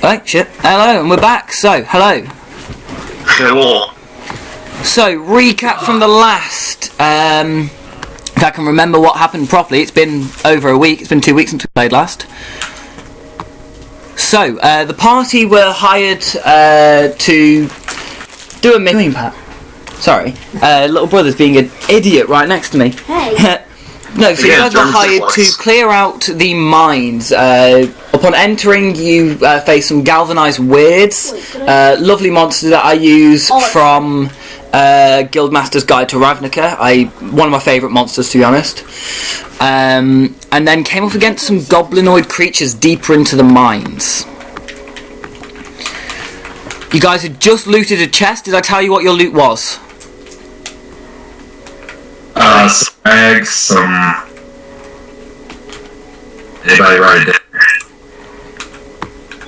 Oh shit! Hello, and we're back. So, hello. Hello. So, recap from the last. If I can remember what happened properly, it's been over a week. It's been 2 weeks since we played last. So, the party were hired to do a mission. Pat. Sorry, little brother's being an idiot right next to me. Hey. No, so you guys were hired to clear out the mines. Upon entering, you face some galvanised weirds. Lovely monsters that I use from Guildmaster's Guide to Ravnica. One of my favourite monsters, to be honest. And then came up against some goblinoid creatures deeper into the mines. You guys had just looted a chest. Did I tell you what your loot was? Some eggs, some... Anybody write it down?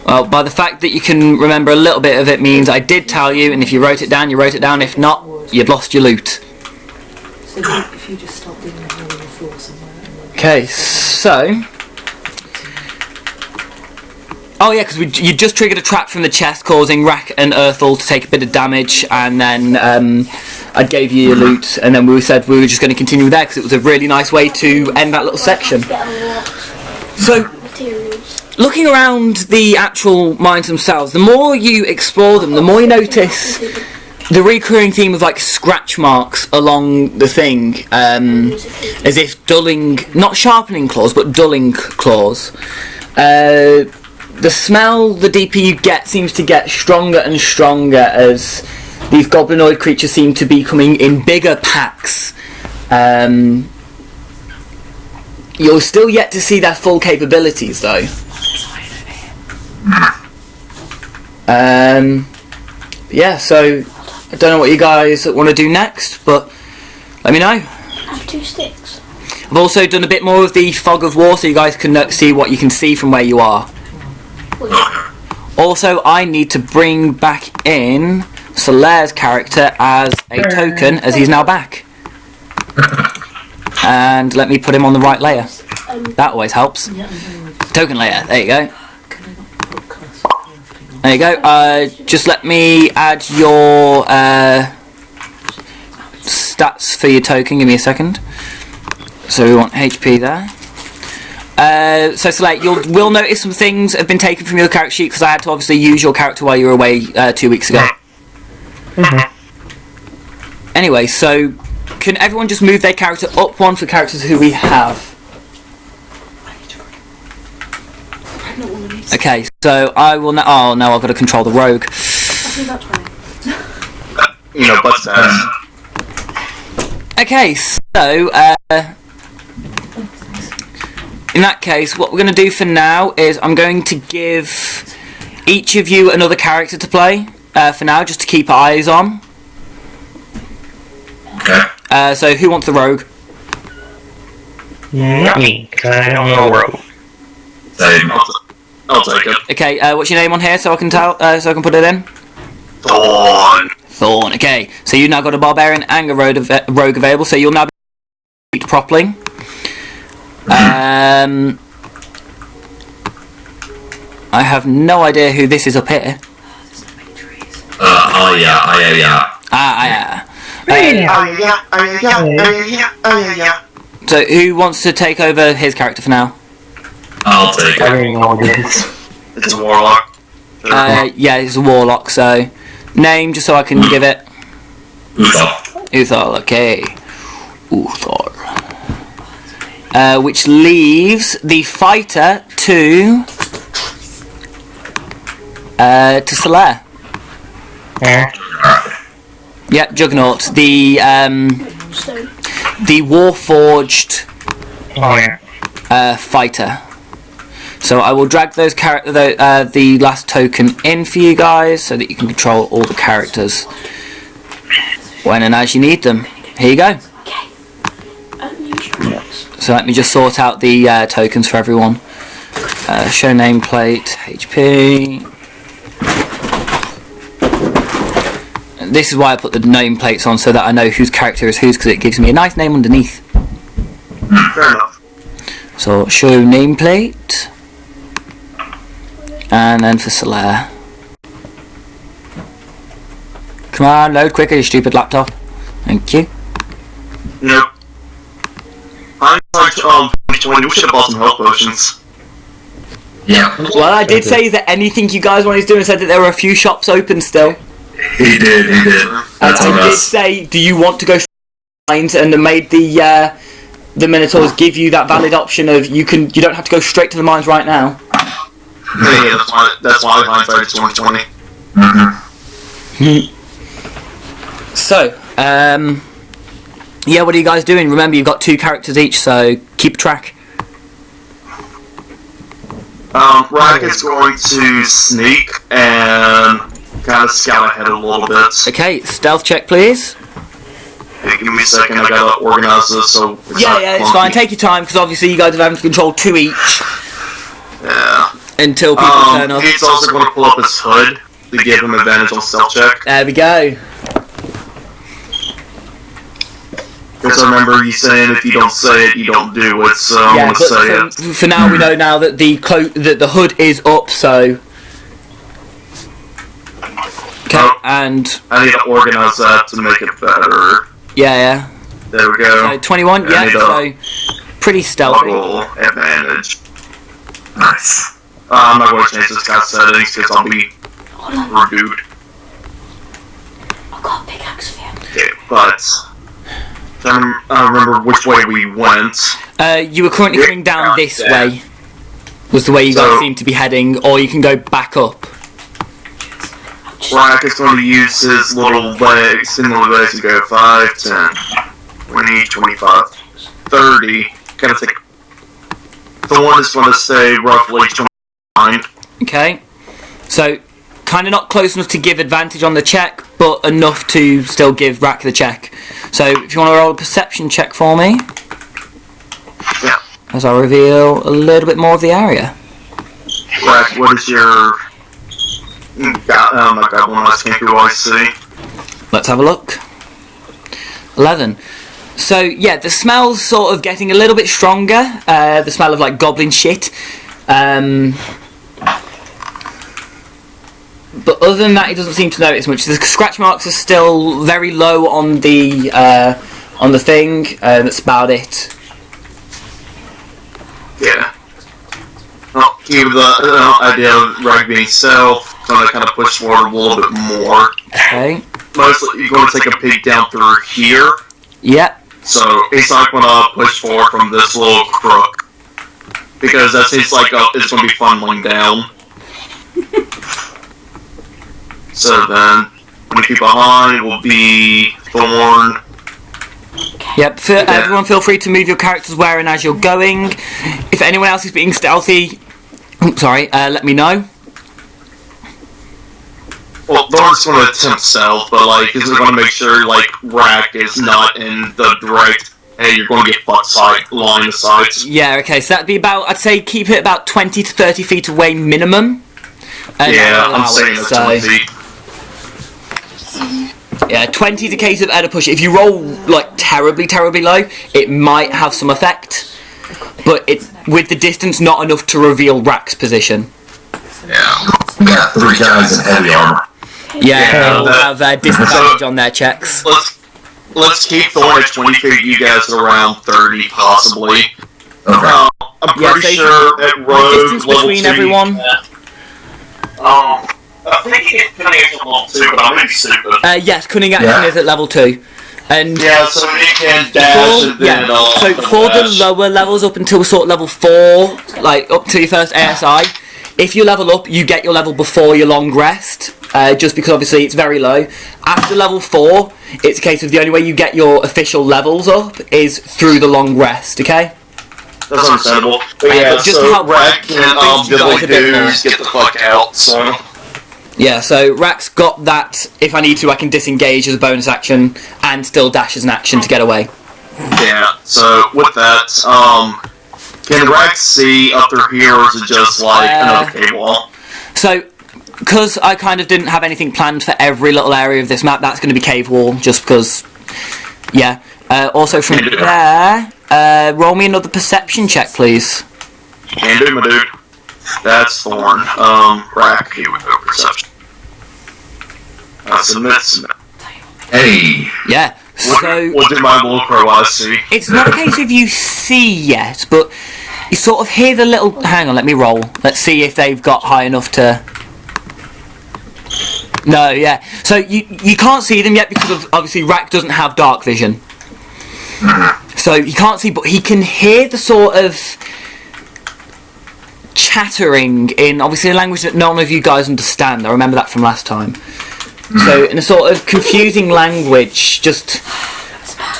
Well, by the fact that you can remember a little bit of it means I did tell you, and if you wrote it down, you wrote it down. If not, you've lost your loot. So if you just stop digging a hole in the floor somewhere... Okay, so... Oh yeah, because you just triggered a trap from the chest, causing Rack and Earthal to take a bit of damage, and then I gave you your loot, and then we said we were just going to continue there because it was a really nice way to end that little section. So, looking around the actual mines themselves, the more you explore them, the more you notice the recurring theme of like scratch marks along the thing, as if dulling, not sharpening claws, but dulling claws. The smell, the deeper you get, seems to get stronger and stronger as these goblinoid creatures seem to be coming in bigger packs. You're still yet to see their full capabilities, though. Yeah, so I don't know what you guys want to do next, but let me know. I have 2 sticks. I've also done a bit more of the fog of war, so you guys can see what you can see from where you are. Also, I need to bring back in Solaire's character as a token, as he's now back. And let me put him on the right layer. That always helps. Token layer, there you go. There you go. Just let me add your stats for your token. Give me a second. So we want HP there. So Slate, will notice some things have been taken from your character sheet because I had to obviously use your character while you were away 2 weeks ago. Anyway, so can everyone just move their character up one for characters who we have? Okay, so I will now. Oh no, I've got to control the rogue. But Okay, so in that case, what we're going to do for now is I'm going to give each of you another character to play for now, just to keep eyes on. Okay. So who wants the rogue? Not me, because I don't know rogue. Same. I'll take it. Okay, what's your name on here so I can tell, so I can put it in? Thorn. Thorn. Okay, so you've now got a barbarian and a rogue available, so you'll now be properly. I have no idea who this is up here. So who wants to take over his character for now? I'll take I it. don't know what it is. It's a warlock. Yeah, he's a warlock, so name just so I can give it. Uthal. Uthal, okay. Uthal. Which leaves the fighter to Solaire. Yeah. Yep, Juggernaut. The Warforged Oh yeah. fighter. So I will drag those the last token in for you guys so that you can control all the characters when and as you need them. Here you go. So let me just sort out the tokens for everyone. Show nameplate, HP. This is why I put the nameplates on, so that I know whose character is whose, because it gives me a nice name underneath. Fair enough. So show nameplate. And then for Solaire. Come on, load quicker, you stupid laptop. Thank you. Nope. I'm like, 2020, we should have bought some health potions. Yeah. Well, I did say, is there anything you guys wanted to do, and said that there were a few shops open still. He did. And I did say, do you want to go mines, and they made the Minotaurs give you that valid option of you don't have to go straight to the mines right now. Yeah, that's why hindsight is 2020. So, yeah, what are you guys doing? Remember, you've got 2 characters each, so keep track. Rack is going to sneak and kind of scout ahead a little bit. Okay, stealth check, please. Hey, give me a second, I gotta organize this so it's not Yeah, it's clunky. fine. Take your time, because obviously you guys are having to control 2 each Yeah. until people turn up. He's also going to pull up his hood to give him advantage on stealth check. There we go. Because I remember you saying if you don't say it, you don't do it, so I'm Yeah, going to say but it. for now we know now that the hood is up, so... Okay, Oh. and... I need to organize that to make it better. Yeah. There we go. So 21, I yeah, need so... Pretty stealthy. Double advantage. Nice. I'm not going to change this guy's settings because I'll be rude. I've got a pickaxe for you. Okay, but... I remember which way we went. You were currently coming down this way. Was the way you guys So- seem to be heading, or you can go back up. Rack is going to use his little legs, similar legs to go 5, 10, 20, 25, 30. Gotta take. The one is going to stay roughly 29. Okay. So, kind of not close enough to give advantage on the check, but enough to still give Rack the check. So, if you want to roll a perception check for me, Yeah. as I reveal a little bit more of the area. Rack, what is your... Oh my god, one last came through I see. Let's have a look. 11. So, yeah, the smell's sort of getting a little bit stronger. The smell of, like, goblin shit. But other than that, he doesn't seem to notice much. The scratch marks are still very low on the thing. That's about it. Yeah. Well, keep the idea of Rack being stealth, gonna kind of push forward a little bit more. Okay. Mostly, you're going to take a peek down through here. Yep. So it's not going to push forward from this little crook. Because that seems like it's going to be funneling down. So then, 20 feet behind will be Thorn. Yep. Everyone feel free to move your characters where and as you're going. If anyone else is being stealthy, let me know. Well, Thorn's going to attempt stealth, but like, he's going to make sure like Rack is not in the direct. Hey, you're going to get fucked line of sight. Yeah, okay, so that'd be about, I'd say keep it about 20 to 30 feet away minimum. Yeah, I'm saying that's 20 feet. Yeah, 20 is a case of add a push. If you roll, like, terribly, terribly low, it might have some effect. But with the distance, not enough to reveal Rack's position. Yeah. We got 3 guys in heavy armor. Yeah, they'll have disadvantage on their checks. Let's keep Thorn at 20 feet, you guys at around 30, possibly. Okay. I'm pretty sure at The road distance level between 2, everyone. I think it's cunning action level 2, but I'm maybe stupid. Yes, cunning action is at level 2. And Yeah, so it can dash and then so for the lower levels up until sort of level 4, like up to your first ASI, if you level up, you get your level before your long rest, just because obviously it's very low. After level 4, it's a case of the only way you get your official levels up is through the long rest, okay? That's understandable. But yeah, Just to so help Rack boost and you guys a bit more. dudes get the fuck out, so... Yeah, so Rack's got that, if I need to I can disengage as a bonus action, and still dash as an action to get away. Yeah, so with that, can Rack see up through here, or is it just like another cave wall? So, because I kind of didn't have anything planned for every little area of this map, that's going to be cave wall, just because, yeah. Also from there, roll me another perception check, please. Can do, my dude. That's Thorn. Rack, here we go, perception. Submit. Hey. Yeah. So What did my little crow eyes see? it's not a case of you see yet, but you sort of hear the little. Hang on, let me roll. Let's see if they've got high enough to. No, yeah. So you can't see them yet because of, obviously Rack doesn't have dark vision. So he can't see, but he can hear the sort of chattering in obviously a language that none of you guys understand. I remember that from last time. So in a sort of confusing language, just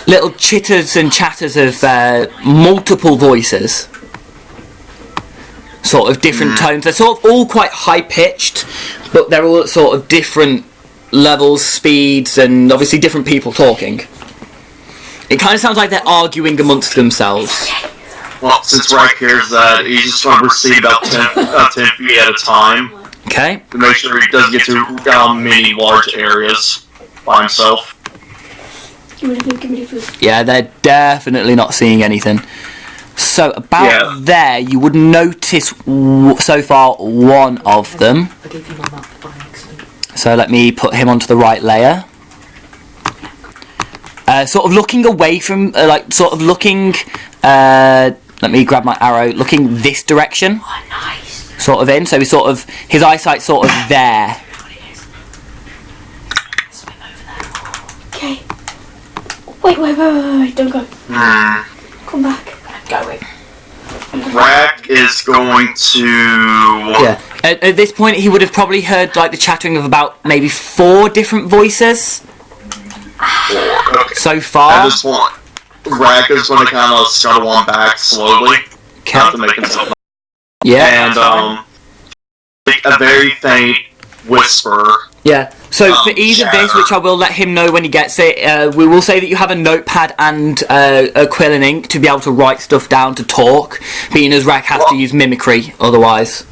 little chitters and chatters of multiple voices. Sort of different tones. They're sort of all quite high pitched, but they're all at sort of different levels, speeds, and obviously different people talking. It kind of sounds like they're arguing amongst themselves. Well, since Rack hears that, he's just going to proceed about 10 feet at a time Okay. to make sure he doesn't get to many large areas by himself. Give me the food, give me the food. Yeah, they're definitely not seeing anything. So about there, you would notice so far one of them. I gave you my map by accident. So let me put him onto the right layer. Sort of looking away from, let me grab my arrow, looking this direction. Oh, nice. Sort of in, so he's sort of, his eyesight's sort of there. What it is. Swim over there. Okay. Wait, don't go. Come back. I'm going. Rack is going to... Yeah. At this point, he would have probably heard like the chattering of about maybe 4 different voices Okay. so At far. this point, Rack is going to kind of scuttle on back slowly. Have to make himself. Yeah. And make a very faint whisper. Yeah. So for either this, which I will let him know when he gets it, we will say that you have a notepad and a quill and ink to be able to write stuff down to talk, being as Rack has to use mimicry otherwise.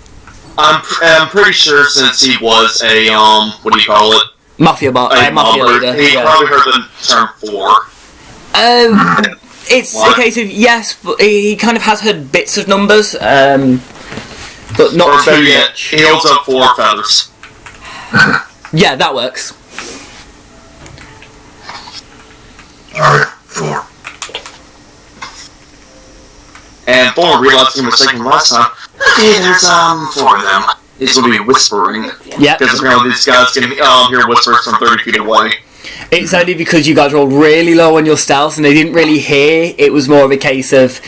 I'm pretty sure since he was a what do you call it? Mafia Mafia leader. He Yeah. probably heard the term 4. It's What? a case of yes, but he kind of has heard bits of numbers, but not Or better too yet, much. he holds up 4 feathers. Yeah, that works. Alright, 4. And Thorn realized he was mistaken last time. Okay, there's 4 of them. He's going to be whispering. Yeah. Because apparently these guys can hear whispers from 30 feet away. It's only because you guys rolled really low on your stealth and they didn't really hear. It was more of a case of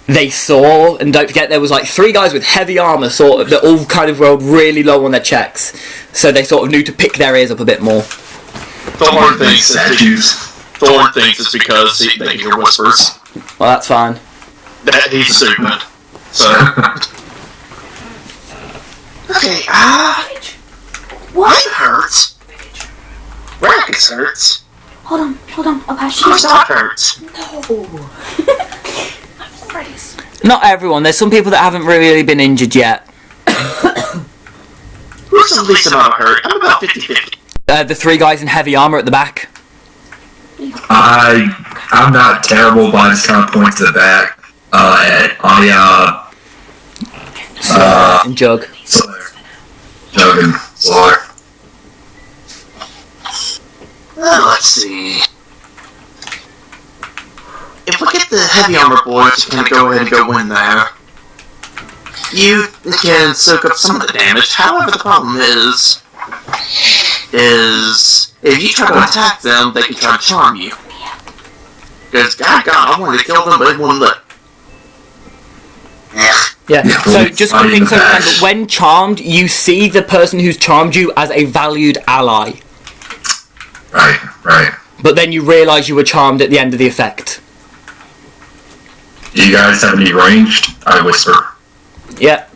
they saw, and don't forget there was like 3 guys with heavy armour sort of that all kind of rolled really low on their checks, so they sort of knew to pick their ears up a bit more. Thorn thinks it's because they can hear whispers. Well, that's fine. That he's stupid. So. Okay, What? mine hurts. Rackets hurts. Hold on. I'll pass you. My stomach hurts. No. I'm ready. Not everyone. There's some people that haven't really been injured yet. Who's the least amount of hurt? I'm about 50-50. The 3 guys in heavy armour at the back. I'm not terrible, but I just kind of point to the back. And Jug. Jogging, Slayer. Let's see. If we get the heavy armor boys to kind of go ahead and go in there, you can soak up some of the damage. However, the problem is if you try to attack them, they can try to charm you. Because, God, I wanted to kill them, but they wouldn't let. Yeah. So just one thing. So remember, Bash. when charmed, you see the person who's charmed you as a valued ally, Right. but then you realise you were charmed at the end of the effect. Do you guys have any ranged? I whisper. Yeah.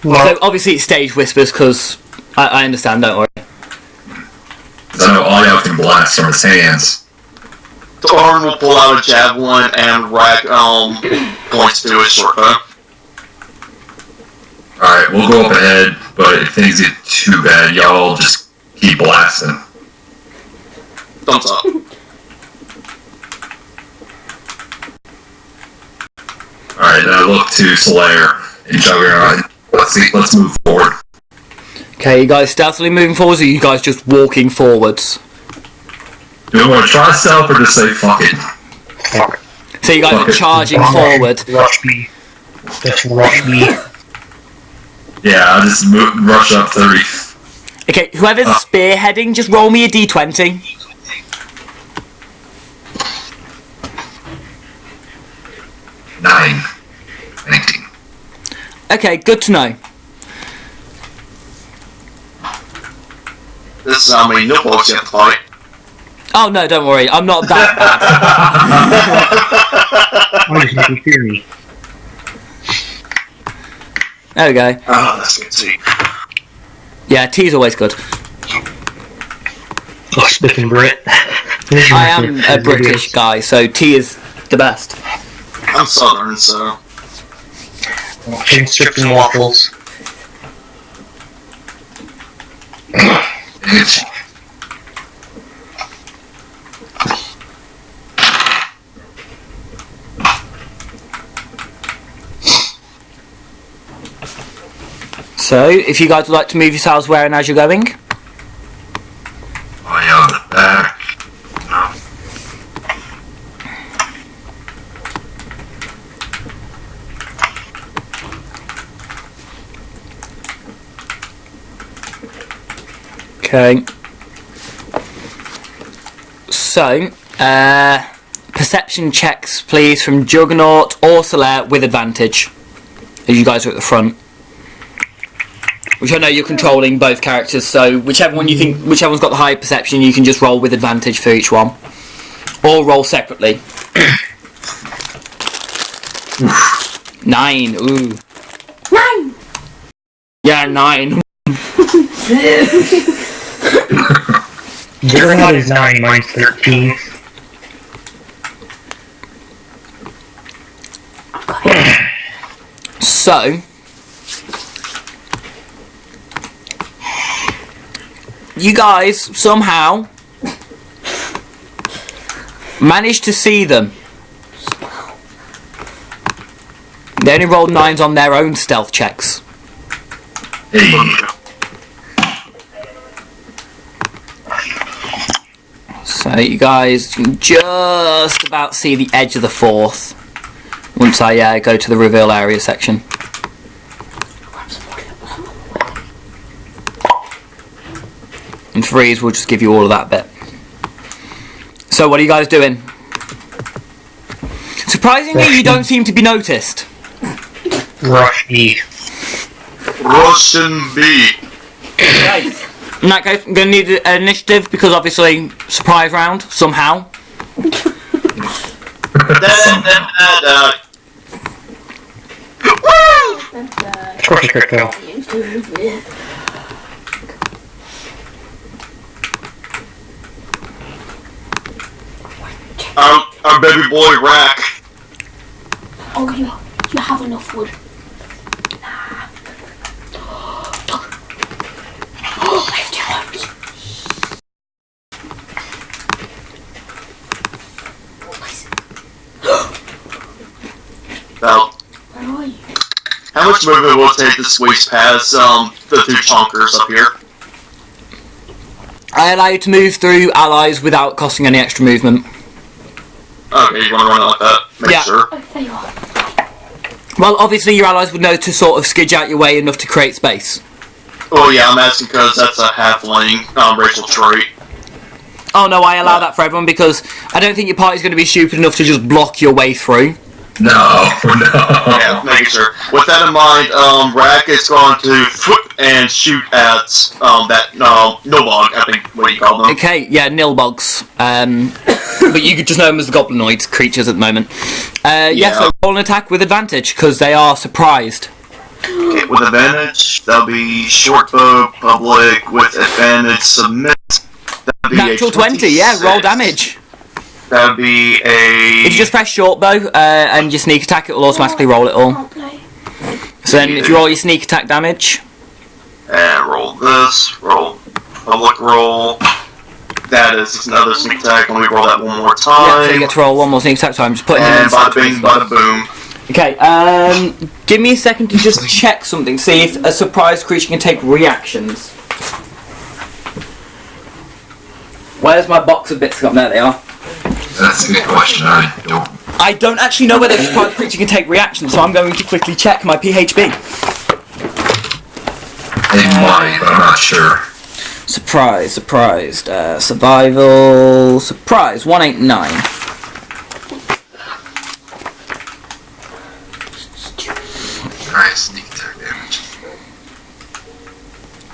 So obviously it's stage whispers because I understand. Don't worry. I know all y'all can blast from his hands. Thorn will pull out a javelin and Rack points to his short bow. Alright, we'll go up ahead, but if things get too bad, y'all just keep blasting. Thumbs up. Alright, then I look to Slayer and Juggernaut. Let's move forward. Okay, you guys stealthily moving forwards, or are you guys just walking forwards? Do we want to try stealth or just say fuck it? Fuck. So you guys are charging forward. Rush me. Just rush me. Yeah, I'll just rush up 30. Okay, whoever's spearheading, just roll me a d20. Nine. 19. Okay, good to know. This is how many notebooks you have to fight. Oh no, don't worry, I'm not that bad. I just make me theory. There we go. Oh, that's good to see. Yeah, tea's always good. Oh, speaking Brit. I am a British guy, so tea is the best. I'm Southern, so. Chicken strips and waffles. It's So, if you guys would like to move yourselves where and as you're going. oh yeah, on the back. Okay. So, perception checks, please, from Juggernaut or Solaire with advantage, as you guys are at the front. Which I know you're controlling both characters, so whichever's got the higher perception, you can just roll with advantage for each one, or roll separately. 9. Ooh. 9! Yeah, 9. Juggernaut is 9, mine's 13. So, you guys somehow managed to see them. They only rolled 9s on their own stealth checks. Hey. So you guys can just about see the edge of the 4th once I go to the reveal area section. And 3s will just give you all of that bit. So what are you guys doing? Surprisingly, you don't seem to be noticed. Rush me. Russian B. In that case, I'm going to need an initiative because obviously surprise round somehow. Of course I could go. Our baby boy Rack. Oh, you have enough wood. Oh, I have 2 hours. About Where are you? how much movement will it take to squeeze past the 2 chonkers up here? I allow you to move through allies without costing any extra movement. Okay, you want to run it like that? Make Yeah. sure. Oh, there you are. Well, obviously your allies would know to sort of skidge out your way enough to create space. Oh yeah, I'm asking because that's a halfling racial trait. Oh no, I allow that for everyone because I don't think your party's going to be stupid enough to just block your way through. No. Yeah, making sure. With that in mind, Rack is going to flip and shoot at that Nobog, I think what do you call them? Okay, yeah, Nilbogs. But you could just know them as the goblinoid creatures at the moment. Yeah, so roll an attack with advantage because they are surprised. Okay, with advantage, that'll be short bow, public, with advantage, submit. That'll be Natural a 20, yeah, 26. roll damage. That'll be a... If you just press short bow and your sneak attack, it will automatically roll it all. Can't play. So then if you roll your sneak attack damage, And roll this, roll public roll. That is another sneak attack, and we roll that one more yeah, so you time. get to roll one more sneak attack, so I'm just putting them in And bada the bing, bada boom. Okay, Give me a second to just check something, see if a surprised creature can take reactions. Where's my box of bits gone? There they are. That's a good question. I don't actually know whether a surprised creature can take reactions, so I'm going to quickly check my PHB. It might, but I'm not sure. Surprised. Survival. Surprise. 189. Alright, sneak attack damage.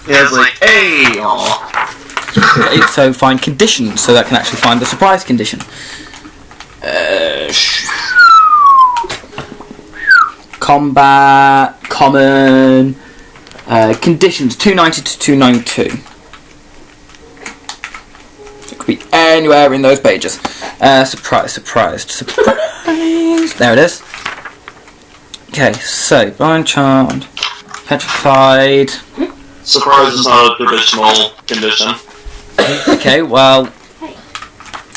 Yeah, it's like, hey, aw. So find conditions, so that can actually find the surprise condition. Combat, common, conditions 290 to 292. It could be anywhere in those pages. Surprised. There it is. Okay, so blind charmed, petrified. Surprise is not a traditional condition. Okay, well,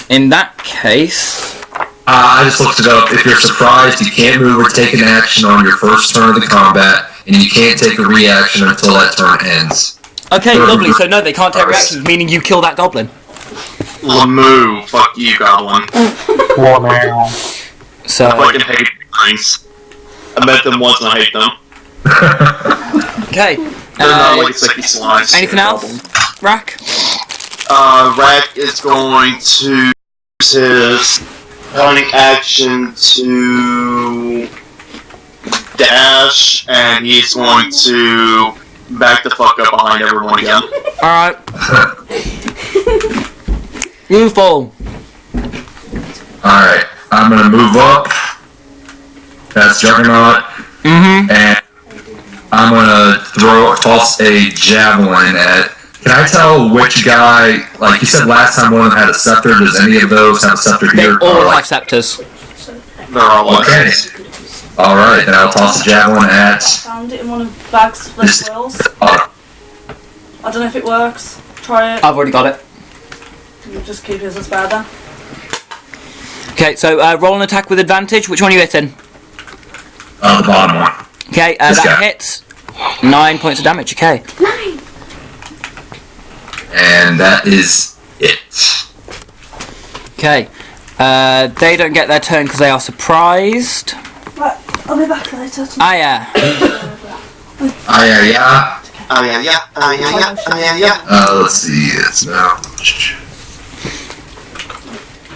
in that case, I just looked it up. If you're surprised, you can't move or take an action on your first turn of the combat, and you can't take a reaction until that turn ends. okay, lovely. So no, they can't take reactions, meaning you kill that goblin. Lamoo, fuck you, goblin. Wow. So I fucking hate things. I met them once and I hate them. okay. They're not like sticky slimes. Anything else, Rack? Rack is going to use his running action to dash, and he's going to back the fuck up behind everyone again. All right. You fall. Alright, I'm gonna move up. That's Juggernaut. Mm-hmm. And I'm gonna toss a javelin at. Can I tell which guy? Like you said last time, one of them had a scepter. Does any of those have a scepter They here? all Or, have scepters. They're all Okay. Alright, then I'll toss a javelin at. Found it in one of the bags of the squirrels. Oh, I don't know if it works. Try it. I've already got it. You just keep it as a spare then. Okay, so roll an attack with advantage. Which one are you hitting? the bottom one. Okay, This that guy. hits. 9 points of damage. Okay. And that is it. Okay. They don't get their turn because they are surprised. Right, I'll be back later. Aya. Yeah. Oh yeah. Let's see. It's now.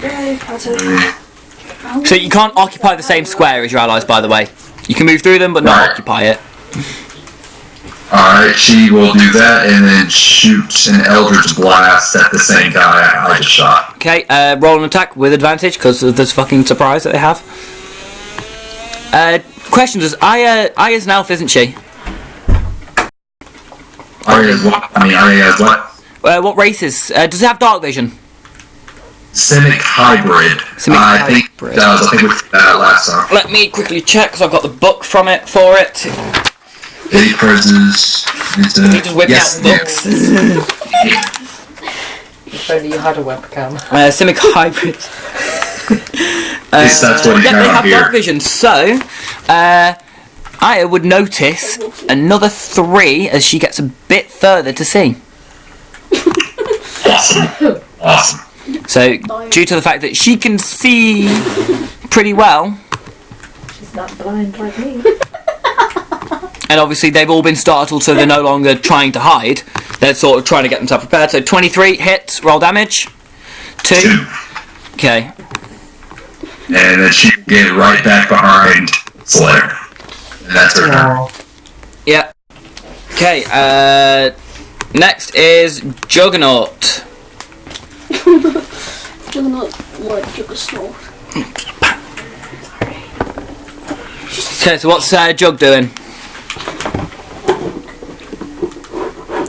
Yay, I'll take So you can't occupy the same square as your allies, by the way. You can move through them, but not Right. occupy it. Alright, she will do that and then shoot an Eldritch Blast at the same guy I just shot. Okay, roll an attack with advantage because of this fucking surprise that they have. Question is, Aya's an elf, isn't she? Arya has what? What races? Does it have dark vision? Simic Hybrid. Simic I think Hybrid. that was, I think we did that last time. Let me quickly check because I've got the book from it for it. 80 prizes. You just whip out books. If only you had a webcam. Simic Hybrid. At least that's what you Yeah, they got have here. dark vision, so Aya would notice another 3 as she gets a bit further to see. Awesome. So, due to the fact that she can see pretty well, She's not blind like me. and obviously they've all been startled, so they're no longer trying to hide. They're sort of trying to get themselves prepared. So 23 hits, roll damage. 2. Okay. And then she can get right back behind Slayer. And that's her turn. Yeah. Okay, next is Juggernaut. Juggernaut, what Juggernaut? Okay, so what's Jug doing?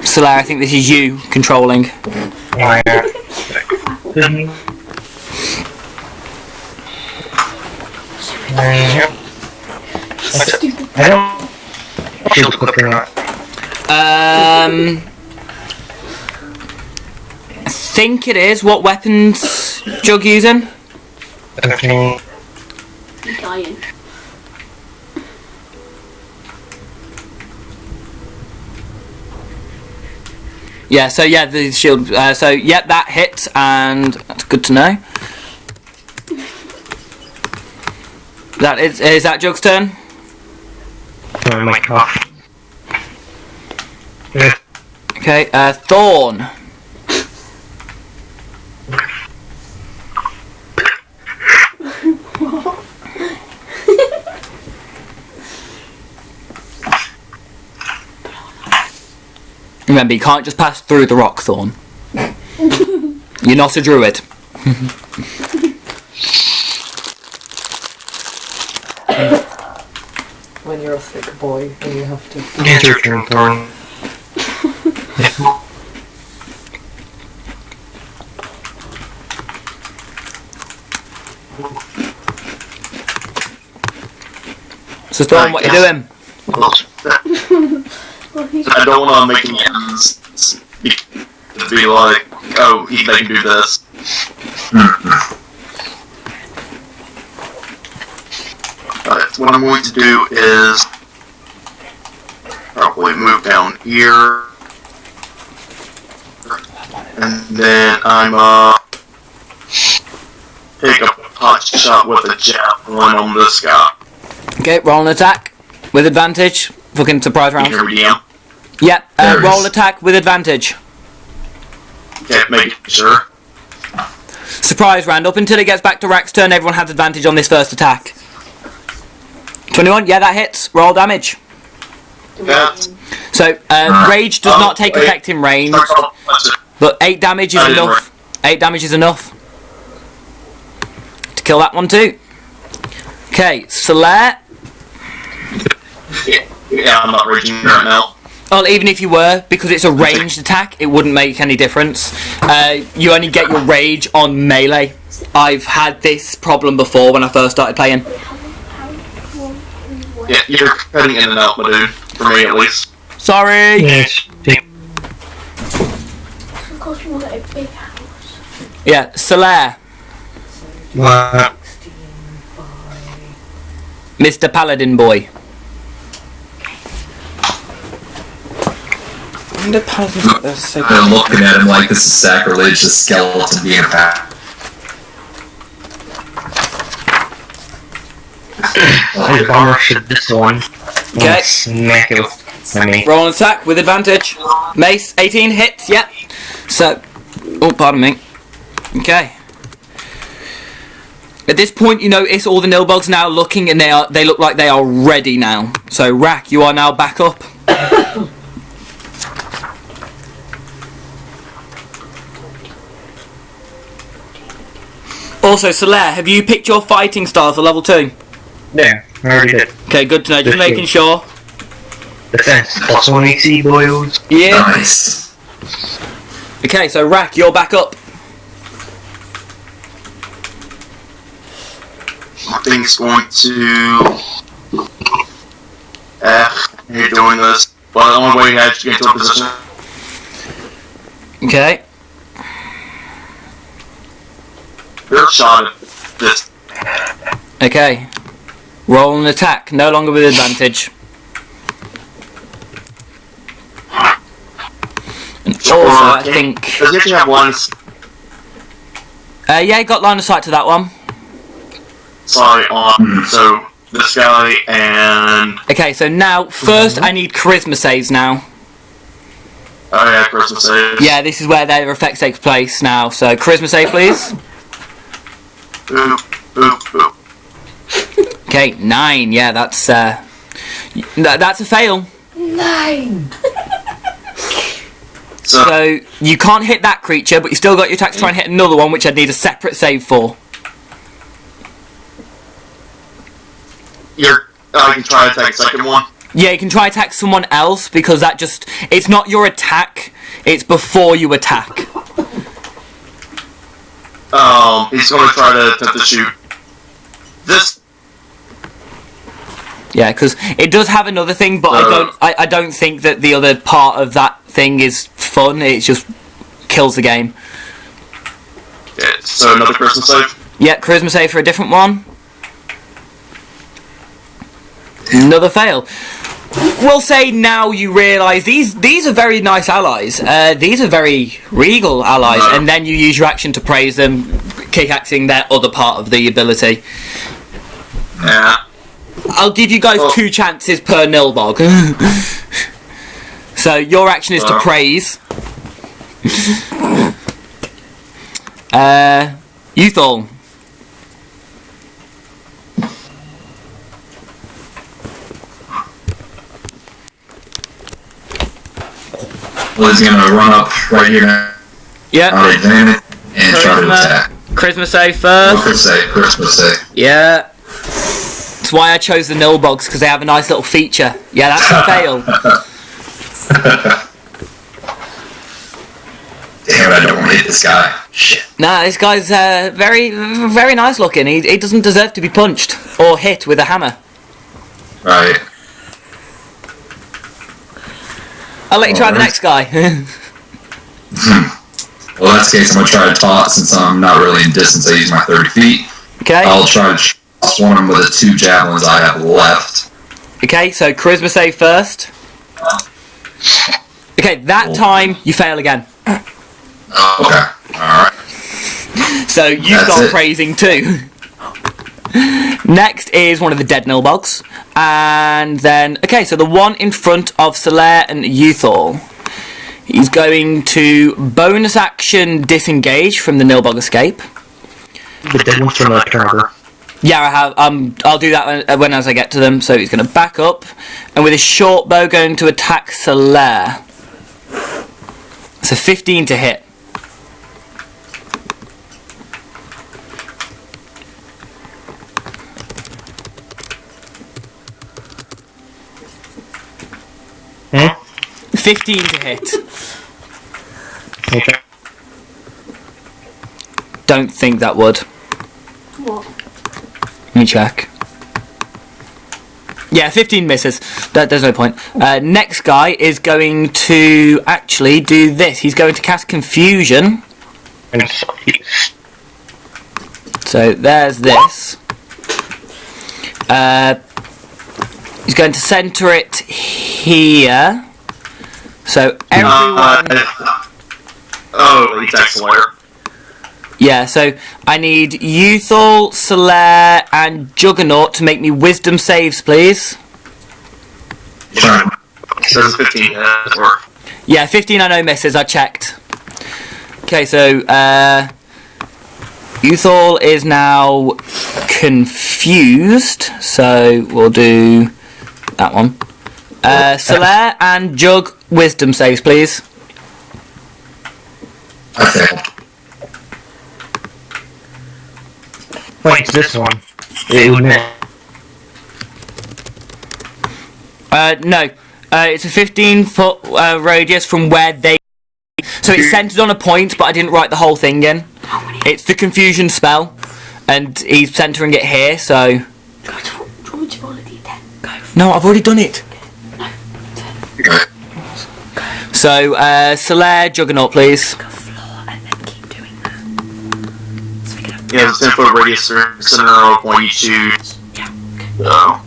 Solar, I think this is you controlling. Yeah. I don't shield equipped or not. I think it is. What weapons Jug using? Okay. I'm dying. Yeah, so yeah, the shield. So yeah, that hits, and that's good to know. That is that Jug's turn? Oh my god. Yeah. Okay, Thorn. Remember, you can't just pass through the rock, Thorn. You're not a druid. When you're a thick boy and you have to. It's your turn, Thorn. So Thorn, what are you doing? I don't want to make any ends be like, oh, they can do this. Alright, so what I'm going to do is probably move down here. And then I'm take a pot shot with a javelin on this guy. Okay, roll an attack with advantage. Fucking surprise round. Here we go. Yep, There it roll is. attack with advantage. Okay, make sure. Surprise round. Up until it gets back to Rack's turn, everyone has advantage on this first attack. 21, yeah, that hits. Roll damage. That. So, rage does not take effect in range, but 8 damage is enough. 8 damage is enough to kill that one too. Okay, Solaire. Yeah, I'm not raging right now. Well, even if you were, because it's a ranged attack, it wouldn't make any difference. You only get your rage on melee. I've had this problem before when I first started playing. Yeah, you're cutting in and out, my dude. For me, at least. Sorry! Yes. Because we want a big house. Yeah, Solaire. What? Mr. Paladin Boy. I'm looking at him like this is sacrilege, a skeleton being attacked. His armor should this one. Okay. Smack it with me. Roll an attack with advantage. Mace, 18 hits, yep. So, oh, pardon me. Okay. At this point, you notice all the nilbugs now looking, and they look like they are ready now. So, Rack, you are now back up. Also, Solaire, have you picked your fighting style for level 2? There, I already did. Okay, good to know. Just making sure. Defense, plus 1 AC, boys. Yeah. Nice. Okay, so Rack, you're back up. I think it's going to. You're doing this. But the only way you have to get into a position. Okay. They're shot at this. Okay. Roll an attack, no longer with advantage. And also, I think... Does he actually have one yeah, you got line of sight to that one. side on? So, this guy and. Okay, so now, first I need charisma saves now. Oh, yeah, Christmas saves. Yeah, this is where their effects take place now. So, charisma save, please. Boop, boop, boop. Okay, 9. Yeah, that's that's a fail. 9! So you can't hit that creature, but you still got your attack to try and hit another one, which I'd need a separate save for. I can try to attack a second one. Yeah, you can try attack someone else, because that just... It's not your attack, it's before you attack. He's going to try to attempt to shoot this. Yeah, because it does have another thing, but I don't think that the other part of that thing is fun. It just kills the game. Yeah, so another Christmas save. Yeah, charisma save for a different one. Another fail. we'll say now you realise these are very nice allies. These are very regal allies, and then you use your action to praise them, kickaxing their other part of the ability. Yeah. I'll give you guys 2 chances per Nilbog. So your action is to praise. Euthal. Well, he's gonna run up right here now. Yeah. On advantage and try to attack. Charisma save first. Christmas save. Yeah. That's why I chose the Nilbogs, because they have a nice little feature. Yeah, that's a fail. Damn it, I don't want to hit this guy. Shit. Nah, this guy's very, very nice looking. He doesn't deserve to be punched or hit with a hammer. Right. I'll let you try the next guy. Well, in that case, I'm going to try to taunt since I'm not really in distance. I use my 30 feet. Okay. I'll try to swarm him with the 2 javelins I have left. Okay, so charisma save first. Okay, that time you fail again. Okay. Alright. So you start praising too. Next is one of the dead Nilbogs. And then, okay, so the one in front of Solaire and Euthal. He's going to bonus action disengage from the Nilbog escape. The dead one's from the turnover. Yeah, I have. I'll do that when as I get to them. So he's going to back up, and with his short bow, going to attack Solaire. So 15 to hit. Hmm? 15 to hit. Okay. Don't think that would. What? Let me check. Yeah, 15 misses. There's no point. Next guy is going to actually do this. He's going to cast Confusion. And so So there's this. He's going to centre it here. So everyone... He's excellent. Yeah, so I need Euthal, Solaire, and Juggernaut to make me wisdom saves, please. Sure. It says 15. Yeah, 15 I know misses, I checked. Okay, so Euthal is now confused, so we'll do that one. Solaire and Jug, wisdom saves, please. I failed. wait, it's this one. It would miss. No. It's a 15-foot radius from where they... So it's centred on a point, but I didn't write the whole thing in. It's the confusion spell, and he's centering it here, so... Do you want me to roll a d10? Go for No, I've already done it. Okay. So, Solaire, Juggernaut, please. Go floor and then keep doing that. So we can have Yeah, the 10-foot radius center of point you choose. yeah.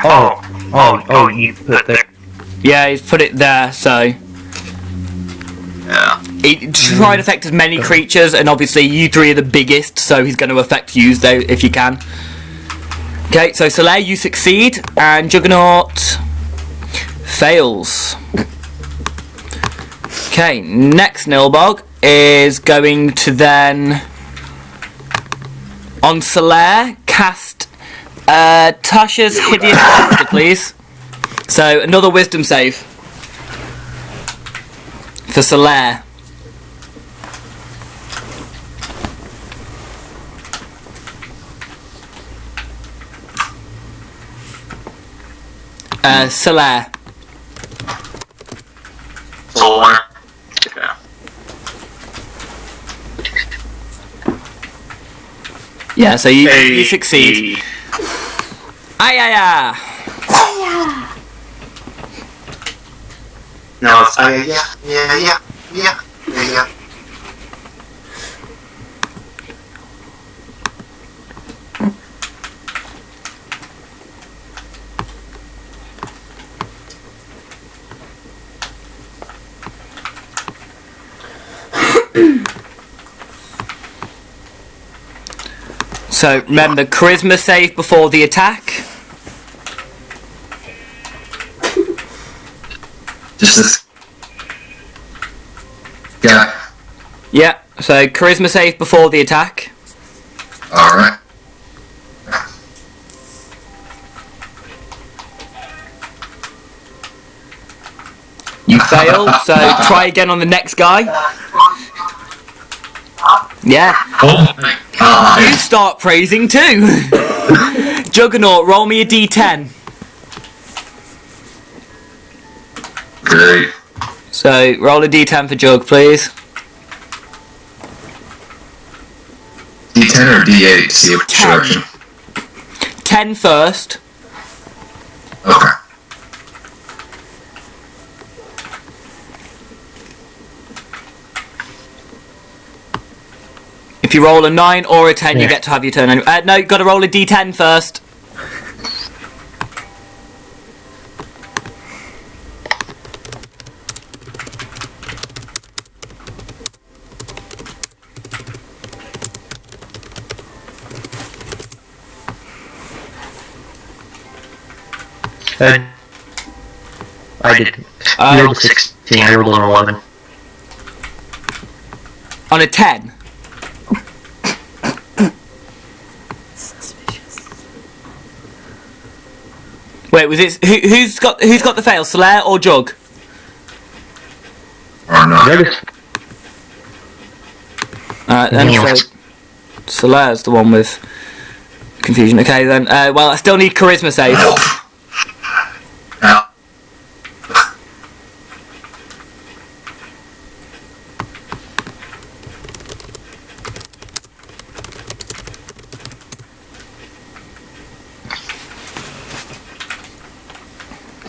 Oh, you put there. Yeah, he's put it there, so... Yeah. He try to affect as many creatures, and obviously you 3 are the biggest, so he's going to affect you though if you can. Okay, so Solaire, you succeed, and Juggernaut fails. Okay, next Nilbog is going to then, on Solaire, cast Tasha's Hideous Laughter, please. So, another wisdom save for Solaire. Solaire. Solar. Yeah. Yeah, so you succeed. Ayaya! No, it's yeah. So remember, charisma save before the attack. Just this. Yeah. Yeah, so charisma save before the attack. Alright. You failed, so try again on the next guy. Yeah. Oh my god. You start praising too. Juggernaut, roll me a d10. Great. So, roll a d10 for Jug, please. D10 or D8 to see which direction? 10 first. Okay. If you roll a 9 or a 10, you get to have your turn. No, you've got to roll a d10 first. I did. You rolled a 16, I rolled an 11. On a 10. Wait, was it who's got the fail, Solaire or Jug? Or not. Alright then, so Solaire's the one with confusion. Okay then, well I still need charisma save. Now.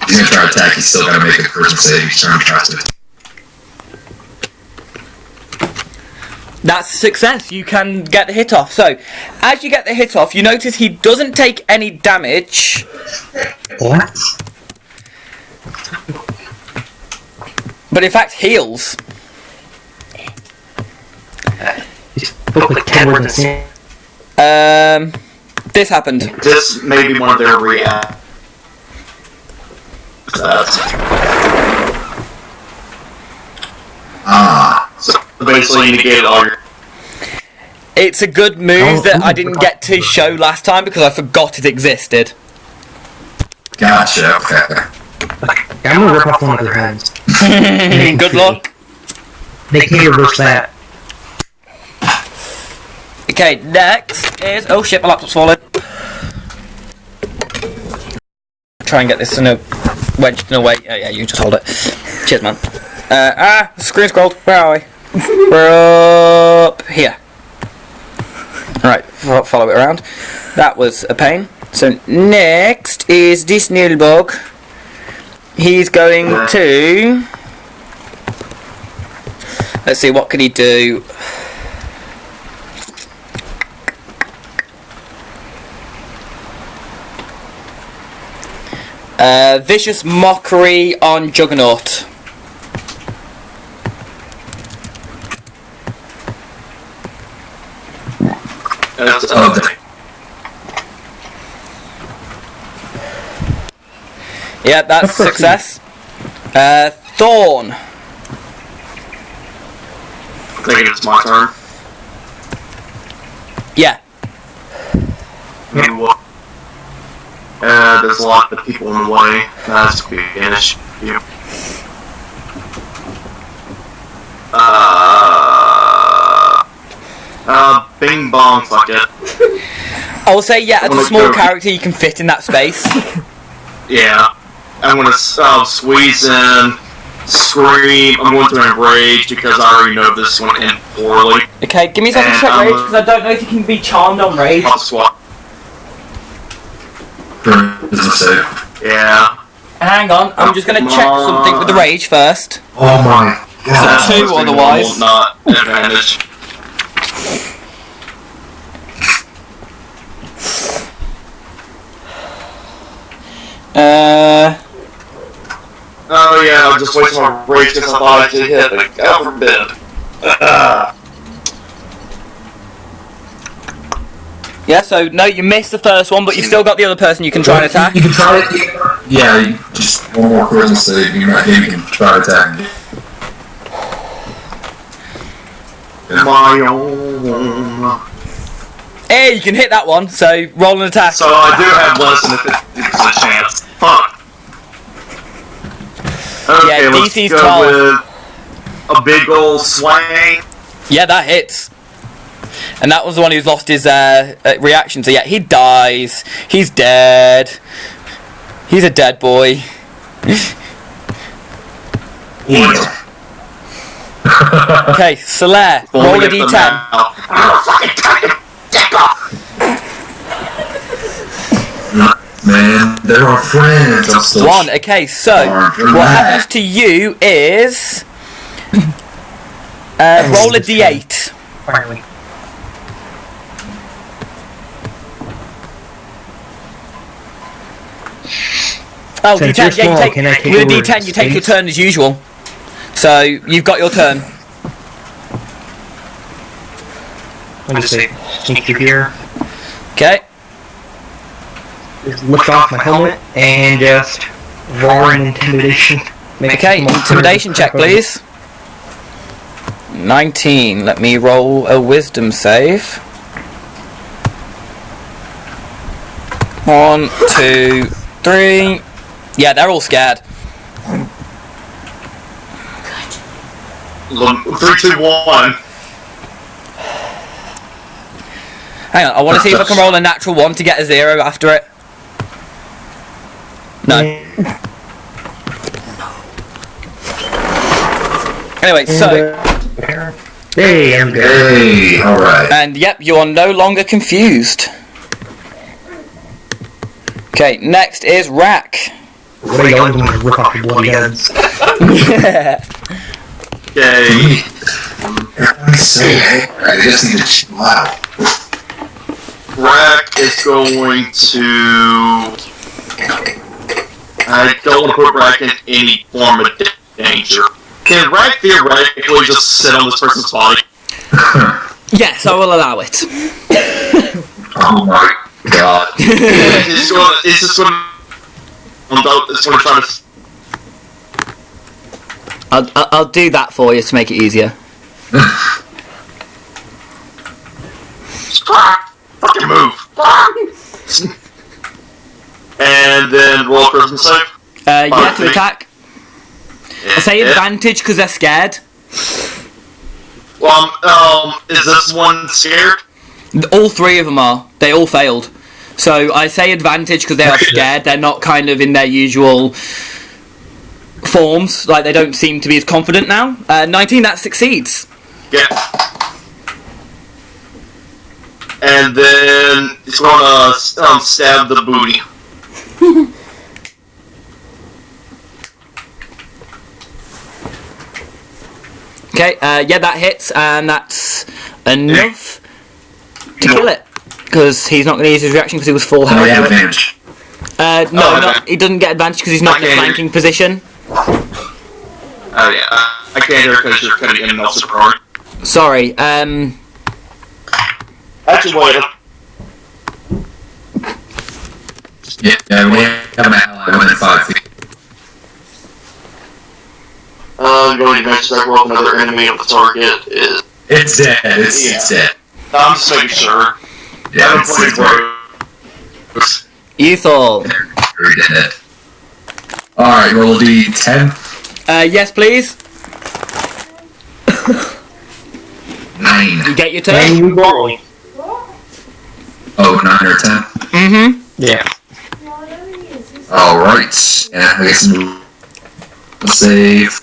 He's gonna try to attack, he's still gotta make a charisma save each time he tries to. That's a success, you can get the hit off. So, as you get the hit off, you notice he doesn't take any damage. What? But in fact heals. You spoke like 10 words in a sentence. This happened. This may be one of their reacts. So basically you negate all your... It's a good move that I didn't get to show last time because I forgot it existed. Gotcha, okay. I'm gonna rip off one of their hands. Good luck. They can't reverse that. Okay, next is... Oh shit, my laptop's fallen. Try and get this in a wedged in a way. Oh yeah, you just hold it. Cheers, man. Screen scrolled. Where are we? We're up here. Alright, follow it around. That was a pain. So next is this Nilbog. He's going to... Let's see, what can he do? Vicious Mockery on Juggernaut. Yeah, that's a success. Thorn. I think it's my turn. Yeah. Maybe what? There's a lot of people in the way. That's going to be an issue. Bing bong, fuck it. I will say, yeah, as a small character, you can fit in that space. Yeah. I'm going to squeeze in, scream, I'm going to enrage because I already know this one end poorly. Okay, give me a second to check rage, because I don't know if you can be charmed on rage. I'll swap. Yeah. Hang on, I'm just going to check something with the rage first. Oh my god. So 2 otherwise. Not advantage. Uh, Oh yeah, I'll just wait till my rage because I thought I could hit, but God forbid. Yeah, so no, you missed the first one, but you've still got the other person you can try and attack. You can try it. Yeah, just one more charisma save. You can try to attack me. My own. Hey, you can hit that one, so roll an attack. So I do have less than it's a chance. Fuck. Okay, Yeah, let's DC's go 12. with a big old swing. Yeah, that hits. And that was the one who's lost his reaction, so yeah, he dies. He's dead. He's a dead boy. Okay, Solaire, roll a d10. Man, they're our friends. I'm still 1. Okay, so what happens to you is roll a d8. Finally. Oh, Since d10. you're Yeah, small, you can I take take with a over d10. You take your space? turn as usual. So you've got your turn. Let me see. Sneak through here. Okay. Just lift off my helmet and just roar in intimidation. Okay, intimidation check, please. 19. Let me roll a wisdom save. 1, 2, 3. Yeah, they're all scared. 3, 2, 1. Hang on, I want to see if I can roll a natural 1 to get a 0 after it. No. Anyway, so... Hey, I'm good. Hey, alright. And yep, you are no longer confused. Okay, next is Rack. What are you going to rip off your bloody heads? Okay. I just need to chill out. Rack is going to. I don't want to put Rack in any form of danger. Can Rack theoretically just sit on this person's body? Yes, I will allow it. Oh my god. It's just going to try to. I'll do that for you to make it easier. Fucking move. And then roll a person save. Yeah, to attack. I say advantage because they're scared. Is this one scared? All 3 of them are. They all failed. So I say advantage because they are scared. They're not kind of in their usual forms. Like, they don't seem to be as confident now. 19, that succeeds. Yeah. And then it's gonna stab the booty. Okay, yeah, that hits, and that's enough to kill it. Because he's not going to use his reaction because he was full health. Oh, yeah, advantage. He doesn't get advantage because he's not in a flanking position. Oh yeah, I can't hear because you're cutting in and also prone. Sorry, Actually, wait. Yeah, we have an ally within 5 feet. Going to mention that roll another enemy of the target is. It's dead. It's dead. I'm just making sure. Yeah, it's dead. Ethel. Very dead. Alright, roll a d10. Yes, please. 9. You get your And turn. you rolling. Oh, 9 or 10. Mm-hmm. Yeah. Alright. Yeah, I guess we'll save.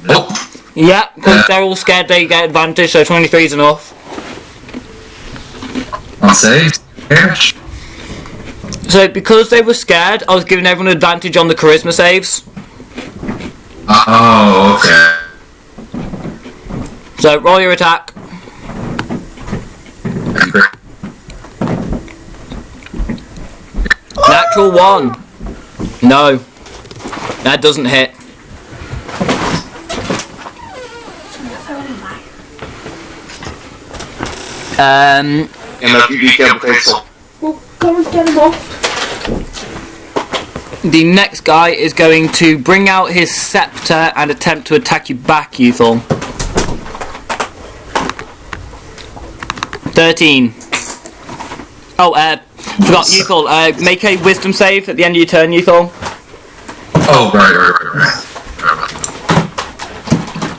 Nope. Yeah, because they're all scared they get advantage, so 23 is enough. I'll save. Yeah. So because they were scared, I was giving everyone advantage on the charisma saves. Oh, okay. So roll your attack. Natural 1. No. That doesn't hit. And if you decapitate Well, go and get him off. The next guy is going to bring out his scepter and attempt to attack you back, Euthal. 13. Oh, forgot, Euthal. Make a wisdom save at the end of your turn, Euthal. Oh, right.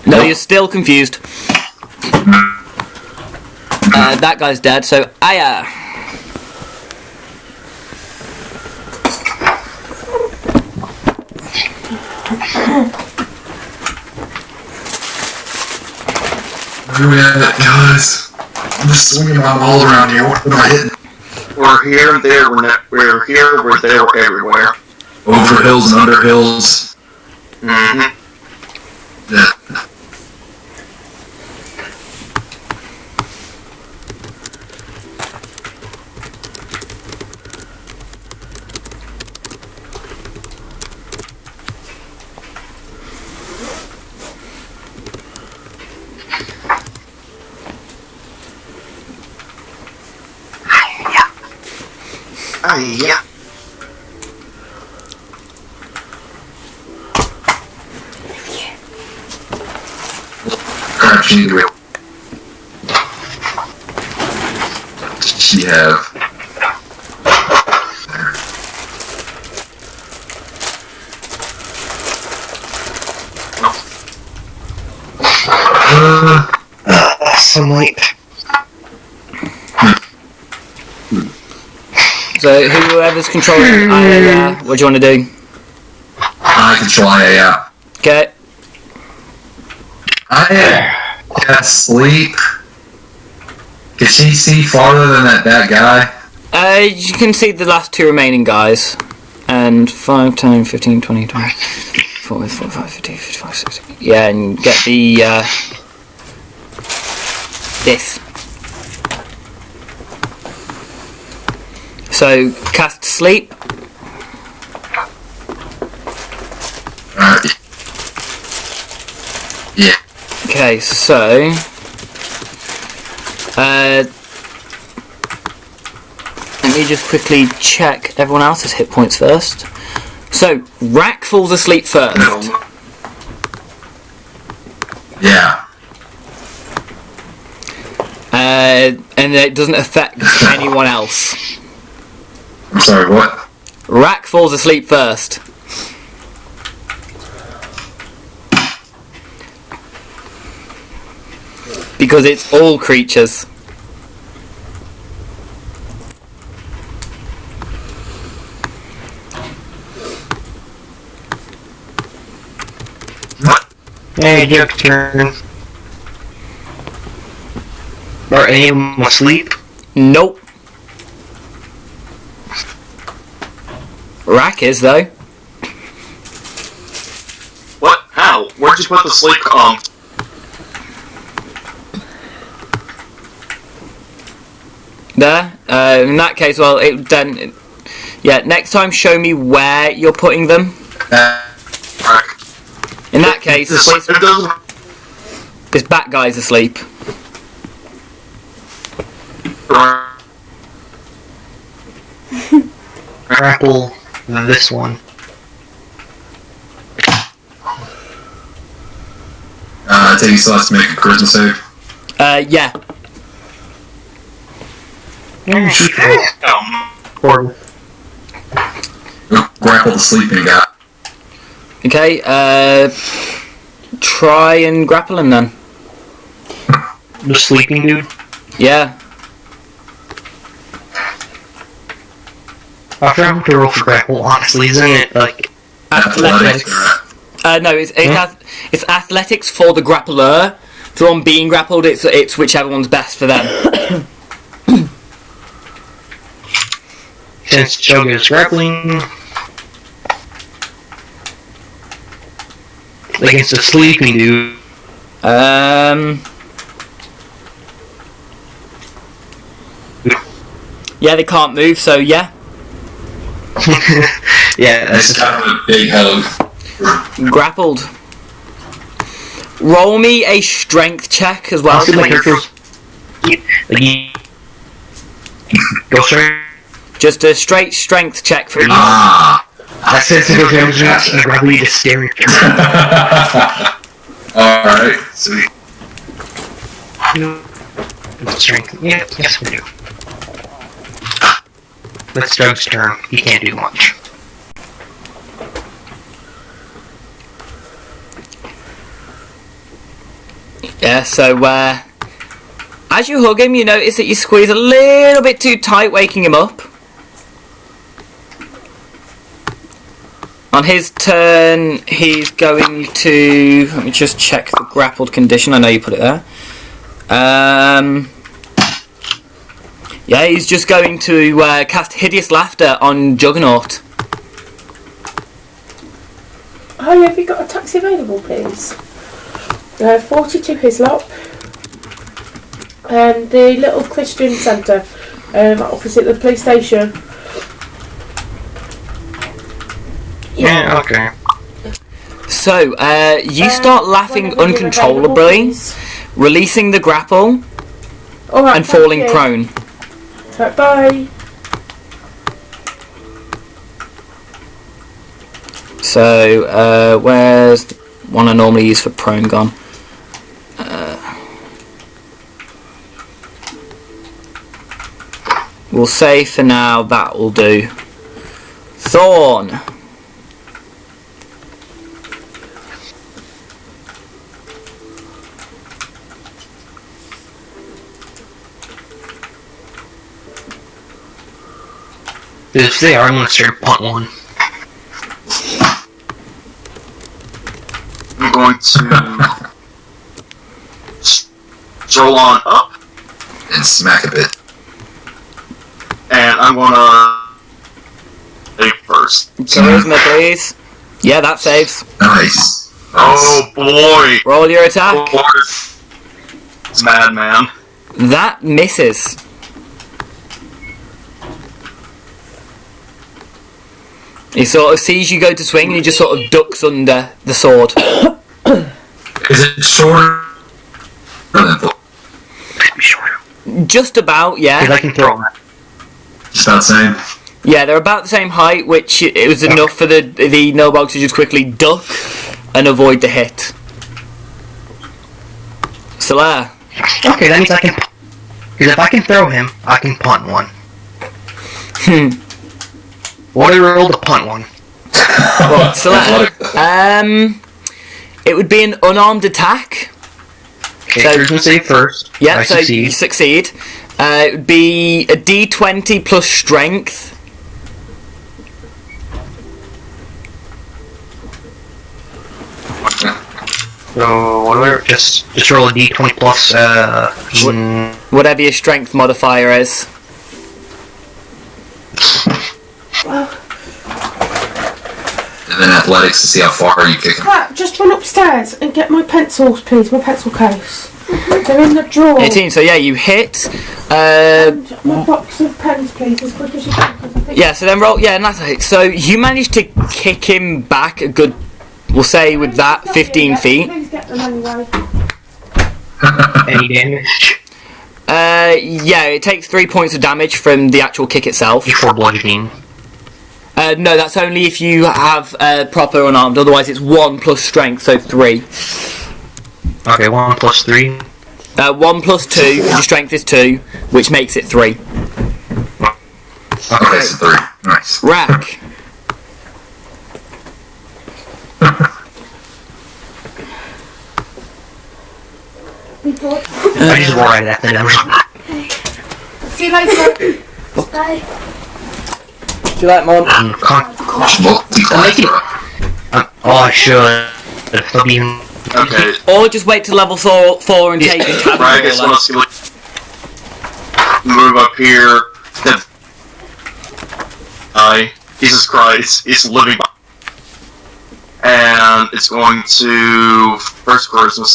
No, you're still confused. That guy's dead, so Aya. Where are we at, guys? I'm just swinging my ball around here. What am I hitting? We're here, there, we're here, we're there, we're everywhere. Over hills and under hills. Mm-hmm. Yeah. Yeah. Crap, she needs to wait. She have. Sunlight. So whoever's controlling Aya, what do you want to do? I control Aya. Okay. Aya got sleep. Can she see farther than that guy? You can see the last two remaining guys. And 5, 10, 15, 20, 20, 40, 45, 50, 55, 60. Yeah, and get the, this. So, cast sleep. Yeah. Okay, so... let me just quickly check everyone else's hit points first. So, Rack falls asleep first. Yeah. And it doesn't affect anyone else. I'm sorry, what? Rack falls asleep first. Because it's all creatures. What? Hey, your turn. Are any of them asleep? Nope. Rack is, though. What? How? Where'd you put the sleep There. In that case, well, then... Yeah, next time show me where you're putting them. In that case, this bat guy's asleep. Grapple this one. I take you still has to make a charisma save. Yeah. Or Grapple the sleeping guy. Okay, try and grapple him then. the sleeping dude. Yeah. I forgot to roll for grapple, honestly, isn't it? Like, Athletics. No, it's athletics for the grappler. For one being grappled, it's whichever one's best for them. since Joe goes grappling against a sleeping dude. Yeah, they can't move, so yeah. Yeah, that's It's kind of a big hug. Grappled. Roll me a strength check as well. I'll see my please. characters. Like, go straight. Just a straight strength check for you. Ah. That's it. So damage and grapple you just staring. Alright, sweet. Strength. Yeah, yes we do. Let's Doug's turn. He can't do much. Yeah, so as you hug him, you notice that you squeeze a little bit too tight, waking him up. On his turn, he's going to... Let me just check the grappled condition. I know you put it there. Yeah, he's just going to cast Hideous Laughter on Juggernaut. Hi, have you got a taxi available, please? 42 Hislop. The little Christian centre opposite the police station. Yeah, okay. So, you start laughing whenever you're uncontrollably, available, releasing the grapple, Alright, and falling thank you. prone. Right, bye. So, where's the one I normally use for prone gone? We'll say for now that will do. Thorn! If they are, I'm gonna start punt one. I'm going to stroll on up, And smack a bit. and I'm gonna take first. Charisma, please. Yeah, that saves. Nice. Oh boy! Roll your attack. It's Madman. That misses. He sort of sees you go to swing and he just sort of ducks under the sword. Is it shorter than the... Be shorter. Just about, Because yeah. I can throw that. Just about the same? Yeah, they're about the same height, which it was enough for the Nilbog to just quickly duck and avoid the hit. So there. Okay, that means I can. Because if I can throw him, I can punt one. What do I roll to punt one? Well, so there. It would be an unarmed attack. Okay, So- charisma save first. Yeah, I so you succeed. succeed. It would be a D20 plus strength. So what do I just roll a d20 plus Whatever your strength modifier is. And then athletics to see how far you kick him. Pat, just run upstairs and get my pencils, please. My pencil case. They're in the drawer. 18, so yeah, you hit. And my box of pens, please, as quick as you can. 'Cause I think Yeah, so then roll. Yeah, nice. So you managed to kick him back a good, we'll say with that, 15 feet. Please get them anyway. any damage. Yeah, it takes 3 points of damage from the actual kick itself. Before bludgeoning. No, that's only if you have proper unarmed. Otherwise, it's 1 plus strength, so 3. Okay, 1 plus 3. 1 plus 2, your strength is 2, which makes it 3. Okay, so 3. Nice. Rack. I just roll right after them. See you later. Bye. Do you like Mom? Multi-class, bro. Oh, I should. It'll be Okay, Or just wait to level 4 and take the cabin. right, I guess let's move up here. Jesus Christ, it's living. And it's going to first charisma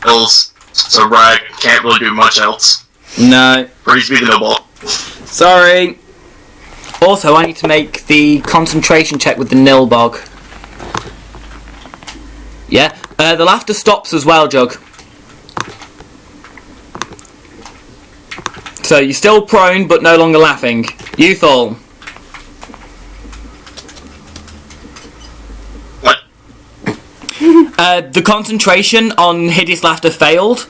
else. So Rag can't really do much else. No. Praise be the noble. Sorry. Also, I need to make the concentration check with the Nilbog. Yeah. The laughter stops as well, Jug. So you're still prone, but no longer laughing. Youthal. What? The concentration on hideous laughter failed.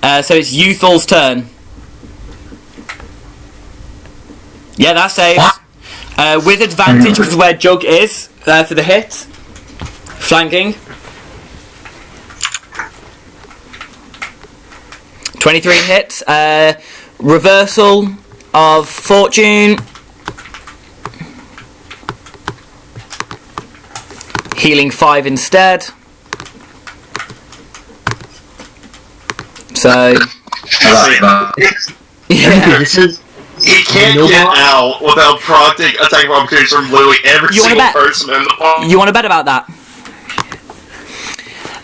So it's Youthal's turn. Yeah, that saves. With advantage because where Jug is for the hit. Flanking. 23 hits. Reversal of fortune. Healing 5 instead. So. Yeah. This is. He can't get out without prompting attack opportunities from literally every You wanna single bet? person in the party. You want to bet about that?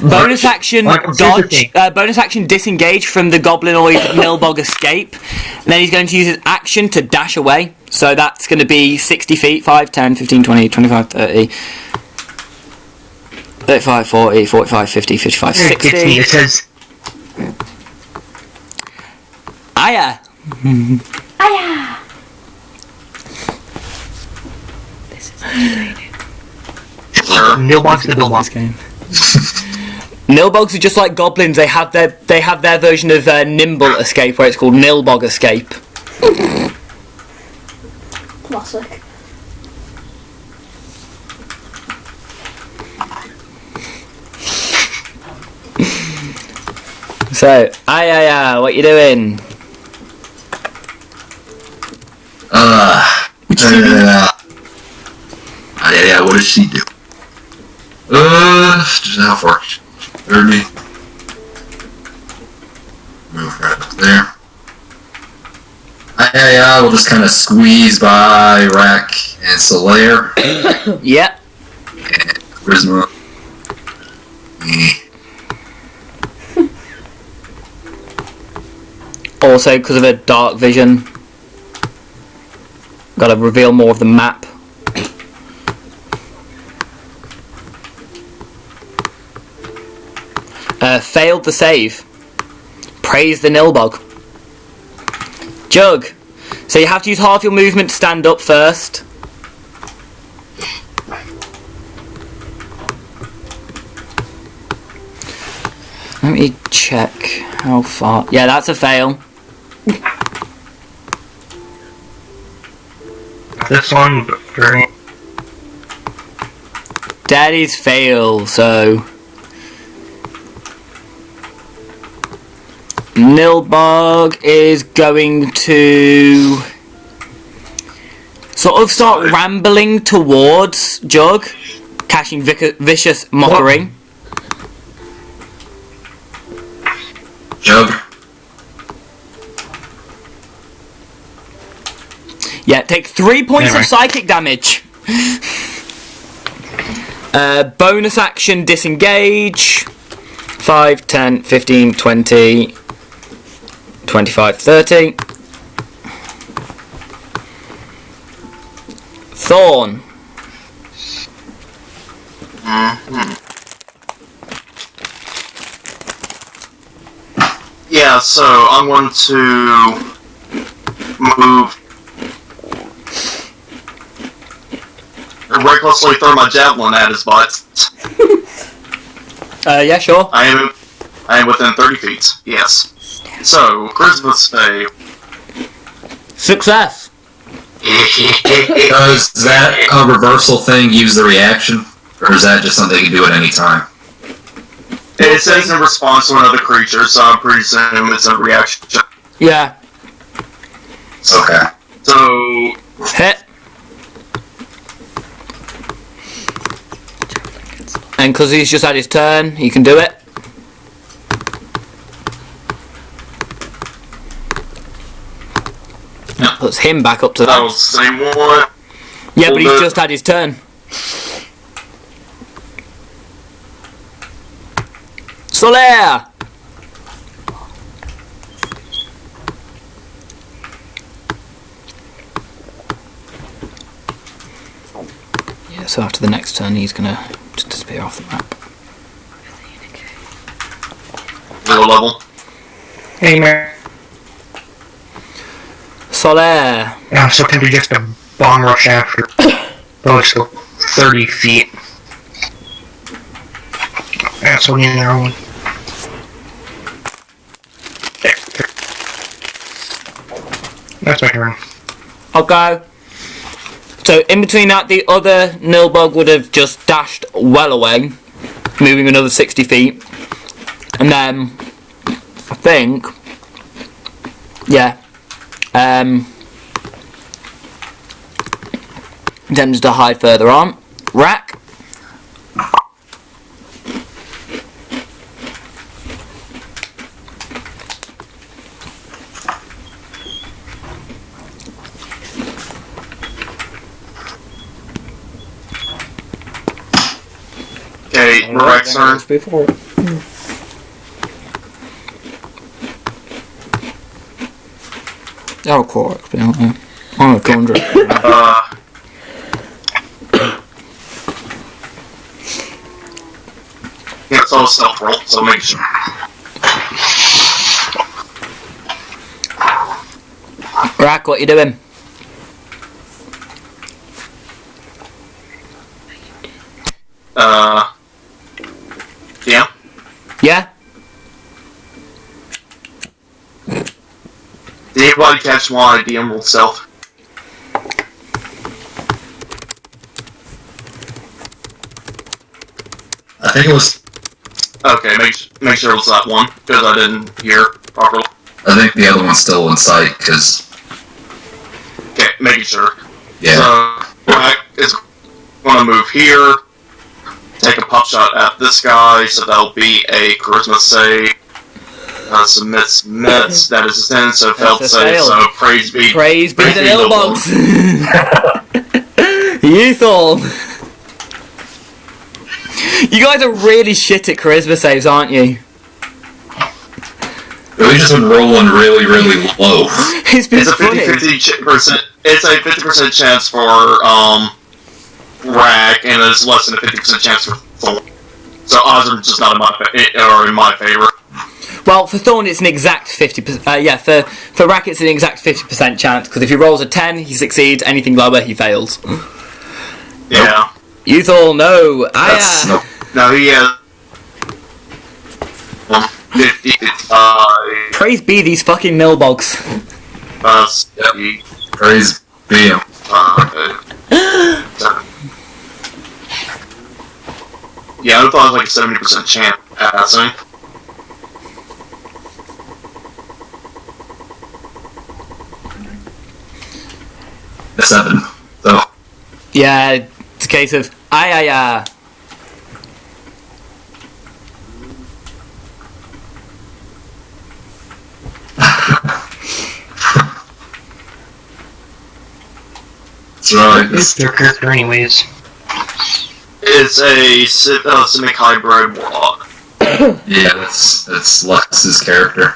Bonus action dodge. Bonus action disengage from the goblinoid Nilbog escape. And then he's going to use his action to dash away. So that's going to be 60 feet. 5, 10, 15, 20, 25, 30. 35, 40, 45, 50, 55, 60. It says. Aya! Aya! Nilbog's the Nilbog. Game. Nilbogs are just like goblins. They have their version of nimble escape, where it's called Nilbog escape. Classic. So, Aya, what you doing? Yeah, what does she do? Just how far? Heard me. Move right up there. Yeah, we'll just kind of squeeze by Rack and Solaire. Yep. And Charisma. Also, because of her dark vision, gotta reveal more of the map. Failed the save. Praise the Nilbog. Jug. So you have to use half your movement to stand up first. Let me check how far. Yeah, that's a fail. This one, for me. Daddy's fail, so. Nilbog is going to sort of start rambling towards Jug, catching vicious mockery. Jug. Yeah, take 3 points of psychic damage. Bonus action disengage. 5, 10, 15, 20, 25, 30. Thorn. Yeah, so I'm going to move. Recklessly throw my javelin at his butt. Yeah, sure. I am within 30 feet. Yes. So Christmas Day. Success. Does that reversal thing use the reaction? Or is that just something you can do at any time? It says in response to another creature, so I'm presuming it's a reaction. Yeah. Okay. So Hit. And because he's just had his turn, he can do it. Puts him back up to that that. was the same one. Yeah, but he's Hold it. just had his turn. Solaire! so after the next turn he's gonna just disappear off the map. 0 level. Hey, man. Solaire. Yeah, I'm so tempted just to bomb rush after. Oh, so 30 feet. That's only another one. There. That's my turn. I'll go. So in between that, the other Nilbog would have just dashed well away, moving another 60 feet. And then, I think, yeah, intends to hide further on. Rack. Okay, Rack's turn. Before. That'll correct, don't you? I'm a 200. Yeah, it's all stealth roll, so make sure. Rack, what you doing? Yeah. Yeah? Did anybody catch my DM roll stealth? I think it was. Okay, make sure it was that one, because I didn't hear properly. I think the other one's still in sight, because. Okay, making sure. Yeah. So, Rack is going to move here, take a pop shot at this guy, so that'll be a charisma save. Submits, that is a 10, so failed That's a save, fail. so praise be the Nilbogs! Youthal! You guys are really shit at charisma saves, aren't you? We just been rolling really, really low. It's been It's a funny. 50%. It's a 50% chance for Rack, and it's less than a 50% chance for Thorn. So odds are just not in my favor. Well, for Thorn it's an exact 50%. Yeah, for Rack it's an exact 50% chance, because if he rolls a 10, he succeeds. Anything lower, he fails. Yeah. Youthal, no. Nope. No, he has 55. Praise be these fucking Nilbogs. Praise be him. Yeah, I thought it was like a 70% chance passing. A 7. So. Yeah, it's a case of That's right. It's their character anyways. It's a simic hybrid warlock. Yeah, that's Lux's character.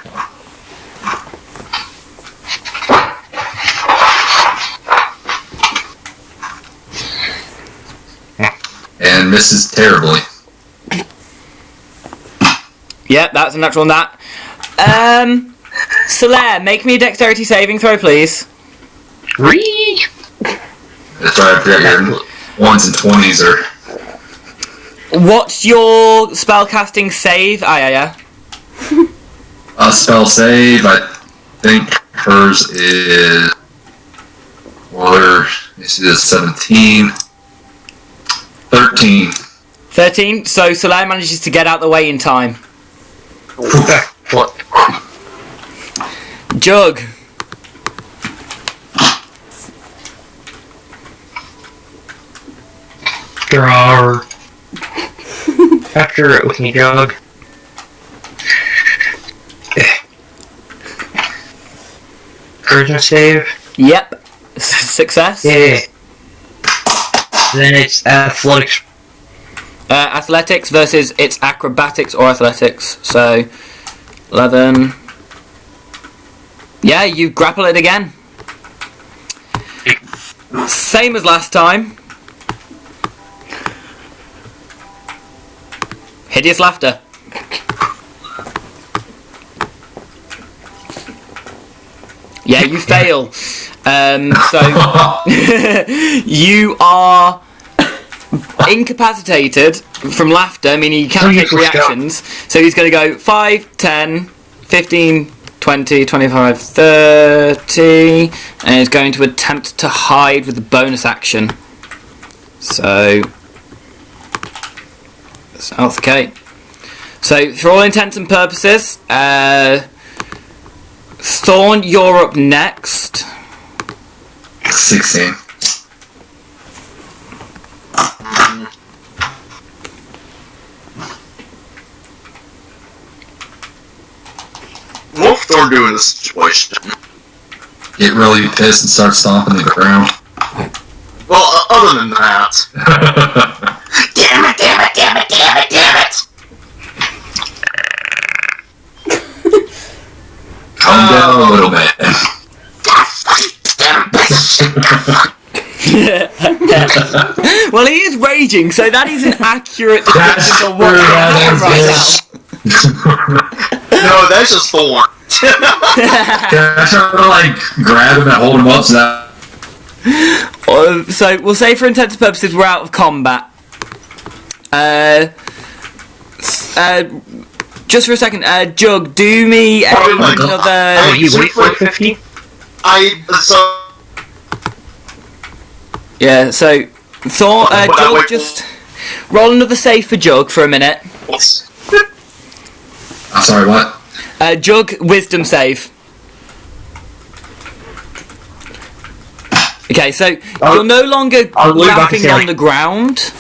And misses terribly. Yep, that's a natural on that. Solaire, make me a dexterity saving throw, please. Whee! That's right, I forgot your 1s and 20s are. What's your spellcasting save? Yeah. Spell save, I think hers is. Well, this is 17. 13. 13. So Solaire manages to get out the way in time. What? Jug. There are. After Oaky Jug. Charisma save. Yep. Success. Yeah. Then it's athletics. Athletics versus its acrobatics or athletics. So 11. Yeah, you grapple it again. Same as last time. Hideous laughter. Yeah, you fail. So you are incapacitated from laughter, meaning you can't take reactions. So he's going to go 5, 10, 15, 20, 25, 30, and he's going to attempt to hide with the bonus action. So that's okay. So for all intents and purposes, Thorn, you're up next. 16. What's Thorn doing in this situation? Get really pissed and start stomping the ground. Well, other than that. Damn it, damn it, damn it, damn it, damn it! Calm down a little bit. Well, he is raging, so that is an accurate description of what's going on right now. No, that's just Thorn. Can I try to, like, grab him and hold him up so that... So we'll say for intents and purposes we're out of combat. Just for a second, Jug, do me another... Oh, you wait for 50? Yeah, so Thor, Jug, just roll another save for Jug for a minute. I'm sorry, what? Jug, wisdom save. Okay, so you're no longer laughing on the ground.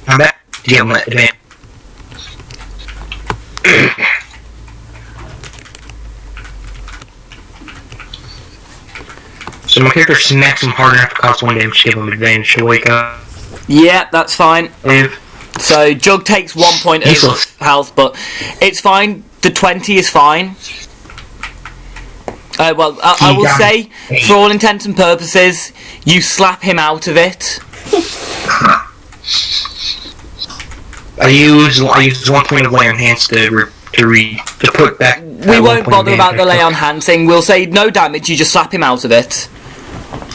I'm back. Yeah, I'm advanced. So my character smacks him hard enough to cause 1 damage to give him advantage to wake up. Yeah, that's fine. If So Jug takes 1 point of health, but it's fine. The 20 is fine. Well, I will say, for all intents and purposes, you slap him out of it. I use 1 point of lay on hands to put back. We won't bother about the lay on hand thing. We'll say no damage. You just slap him out of it.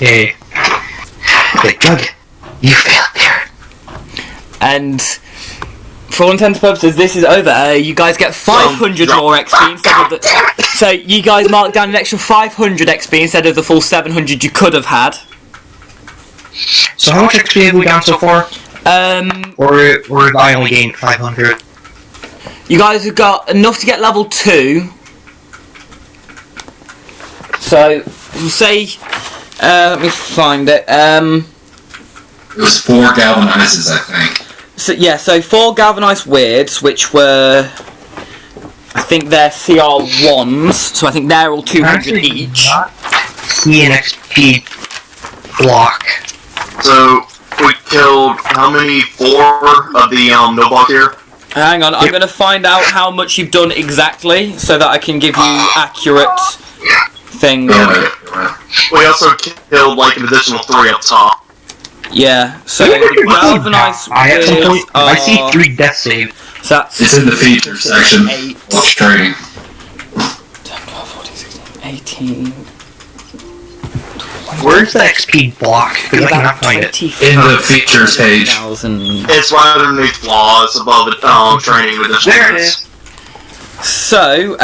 Yeah. Like, Jug, you failed there. And for all intents and purposes, this is over. You guys get 500 more XP instead of the... So you guys mark down an extra 500 XP instead of the full 700 you could have had. So how much XP have we gotten so far? Or have I only gained 500? You guys have got enough to get level 2. So, say... let me find it. It was 4 galvanizes, I think. So yeah, so 4 galvanized weirds, which were... I think they're CR1s, so I think they're all 200 each. See an XP block. So, we killed how many? 4 of the Nobot here? Hang on, I'm going to find out how much you've done exactly, so that I can give you accurate things. We also killed like an additional 3 up top. Yeah, so galvanized weirds I see 3 death saves. So that's... It's in the feature section. 8, Training. 10, 12, 14, 16, 18... Where's the XP block? Because I cannot find it. In the features page. It's right underneath flaws above the training with the There it is. So,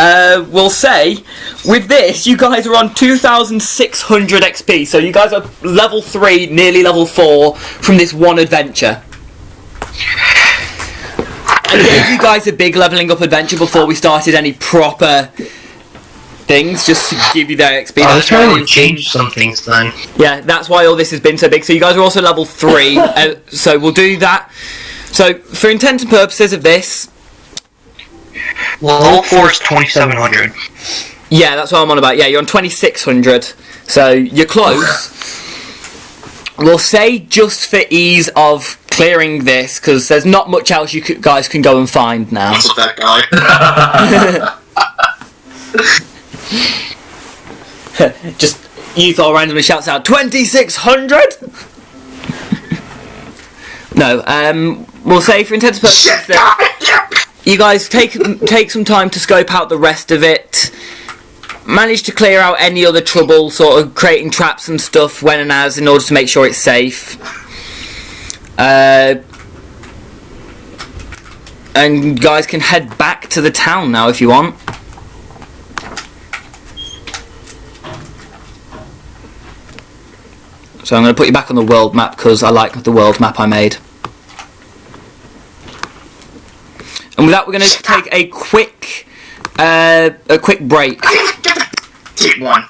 we'll say, with this, you guys are on 2,600 XP, so you guys are level 3, nearly level 4, from this one adventure. I gave you guys a big leveling up adventure before we started any proper things, just to give you their XP. Oh, let's try to change some things then. Yeah, that's why all this has been so big. So you guys are also level 3, so we'll do that. So, for intents and purposes of this... Level 4 is 2,700. Yeah, that's what I'm on about. Yeah, you're on 2,600. So, you're close. We'll say just for ease of clearing this, because there's not much else you guys can go and find now. What's with that guy? Just Youth all randomly shouts out 2,600. No. We'll say for intents purposes that you guys take some time to scope out the rest of it. Manage to clear out any other trouble, sort of creating traps and stuff when and as in order to make sure it's safe. And guys can head back to the town now if you want. So I'm going to put you back on the world map because I like the world map I made. And with that, we're going to take a quick break. Take one.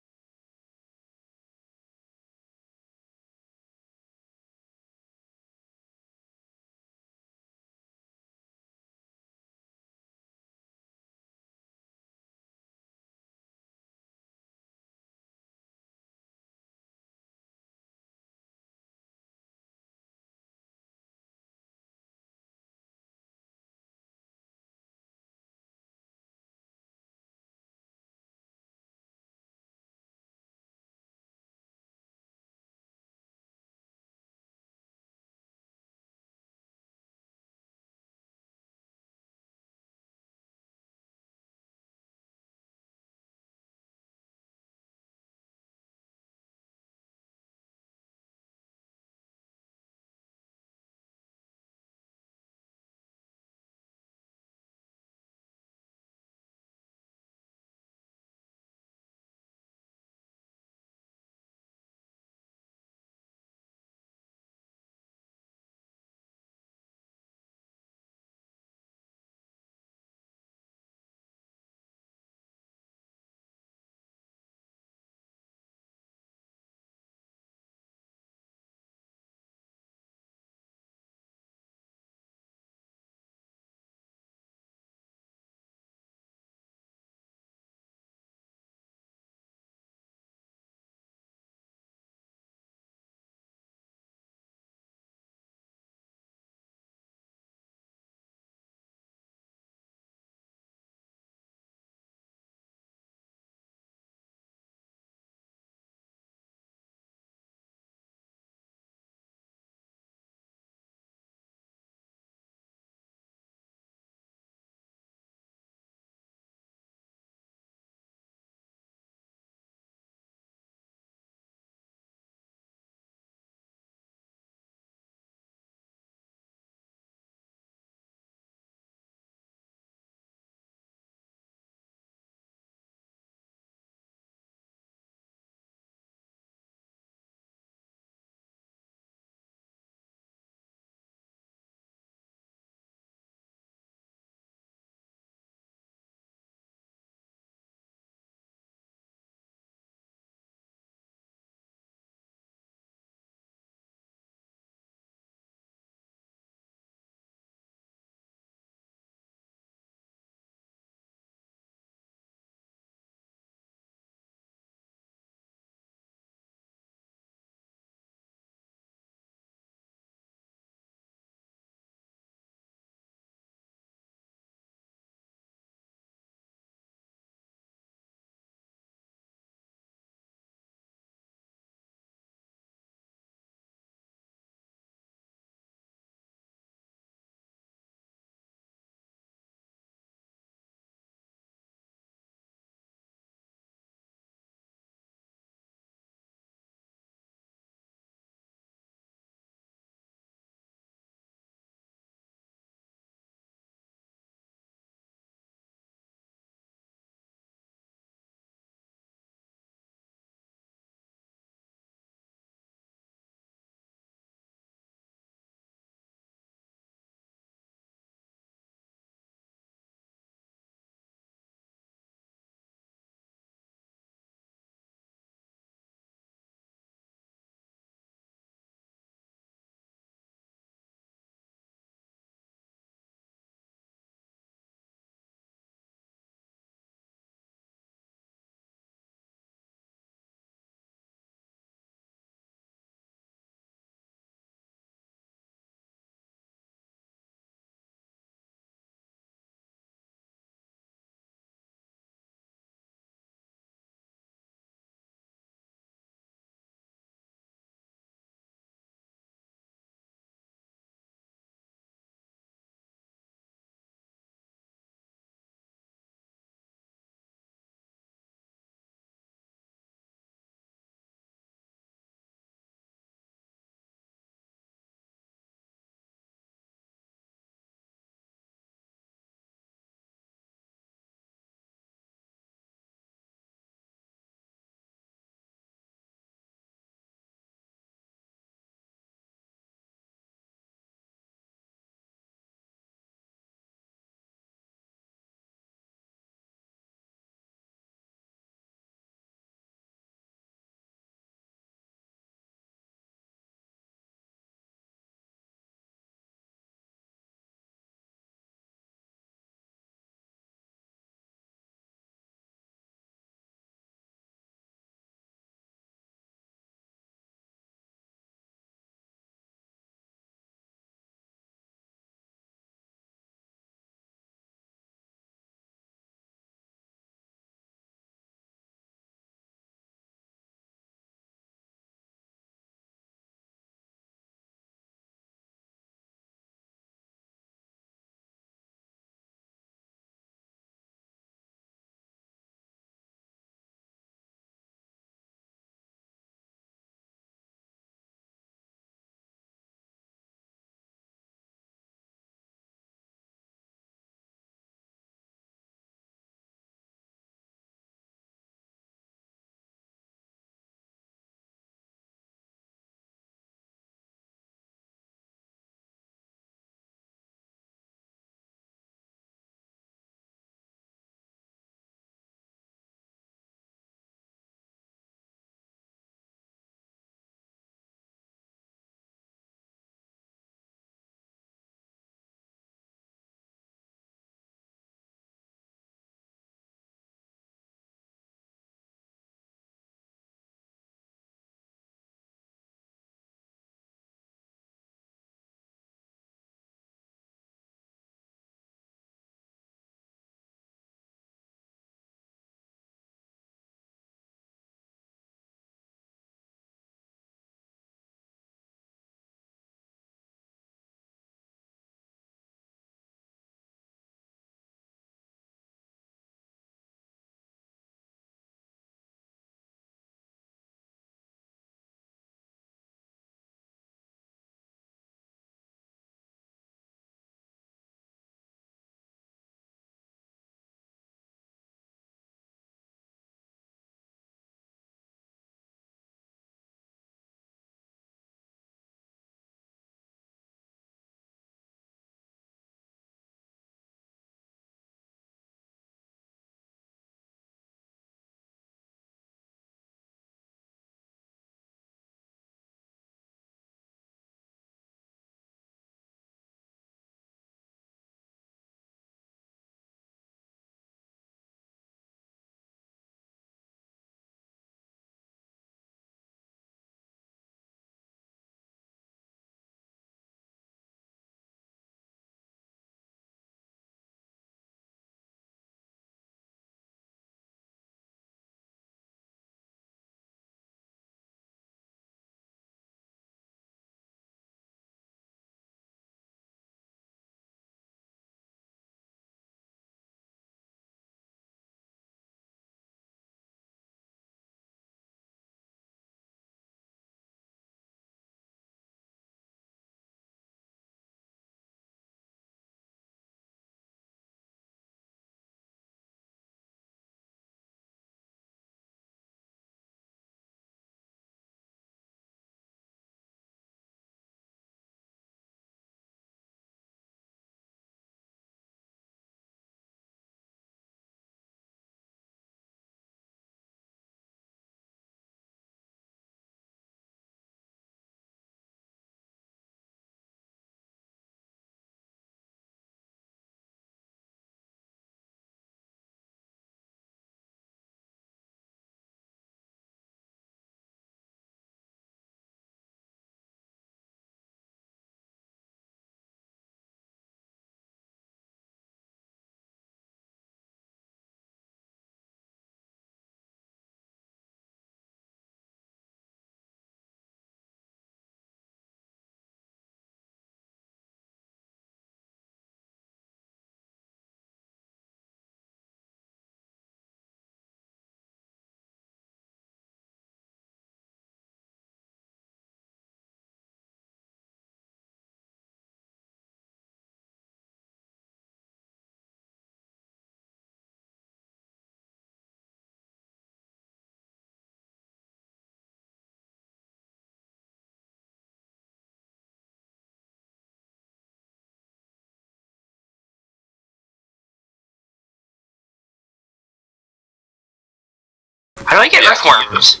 How do I get earthworms?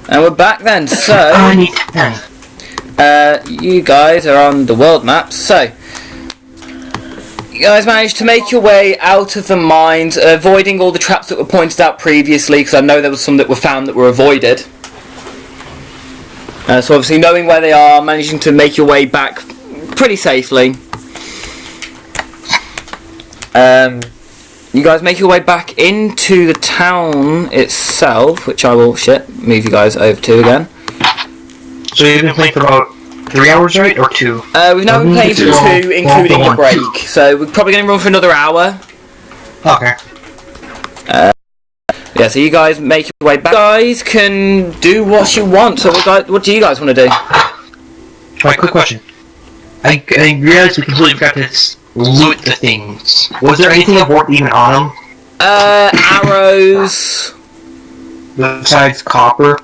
And we're back then. So, I need 10. you guys are on the world map. So, you guys managed to make your way out of the mines, avoiding all the traps that were pointed out previously, because I know there was some that were found that were avoided. So obviously knowing where they are, managing to make your way back pretty safely. You guys make your way back into the town itself, which I will move you guys over to again. So you've been playing for about 3 hours, right? Or 2? We've now been playing for 2, including a break. So we're probably going to run for another hour. Okay. Yeah, so you guys make your way back. You guys can do what you want. So what do you guys want to do? Alright, quick question. I realized we completely forgot to loot the things. Was there anything of worth even on them? Arrows. Besides copper?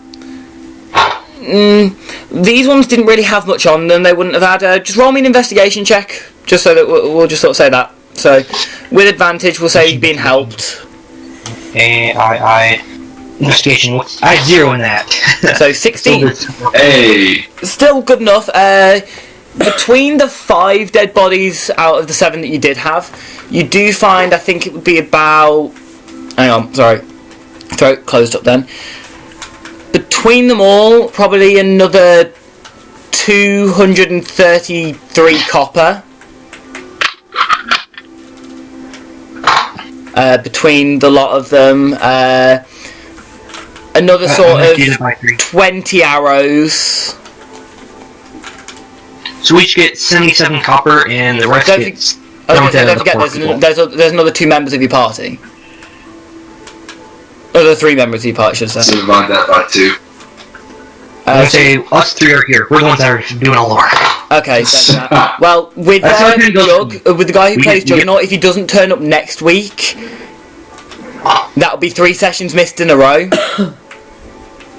These ones didn't really have much on them. They wouldn't have had. Just roll me an investigation check, just so that we'll just sort of say that. So, with advantage, we'll say you're being helped. Investigation. I had 0 in that. So 16. Hey. Still good enough. Between the 5 dead bodies out of the 7 that you did have, you do find, I think it would be about... Hang on, sorry. Throat closed up then. Between them all, probably another 233 copper. Between the lot of them. Another sort of 20 arrows. So we each get 77 copper, and the rest gets... Don't forget, there's another 2 members of your party. Other 3 members of your party, should I say. So divide that by 2. I would say us 3 are here. We're the ones that are doing all the work. Okay, well, with the guy who plays Juggernaut, if he doesn't turn up next week, that'll be 3 sessions missed in a row.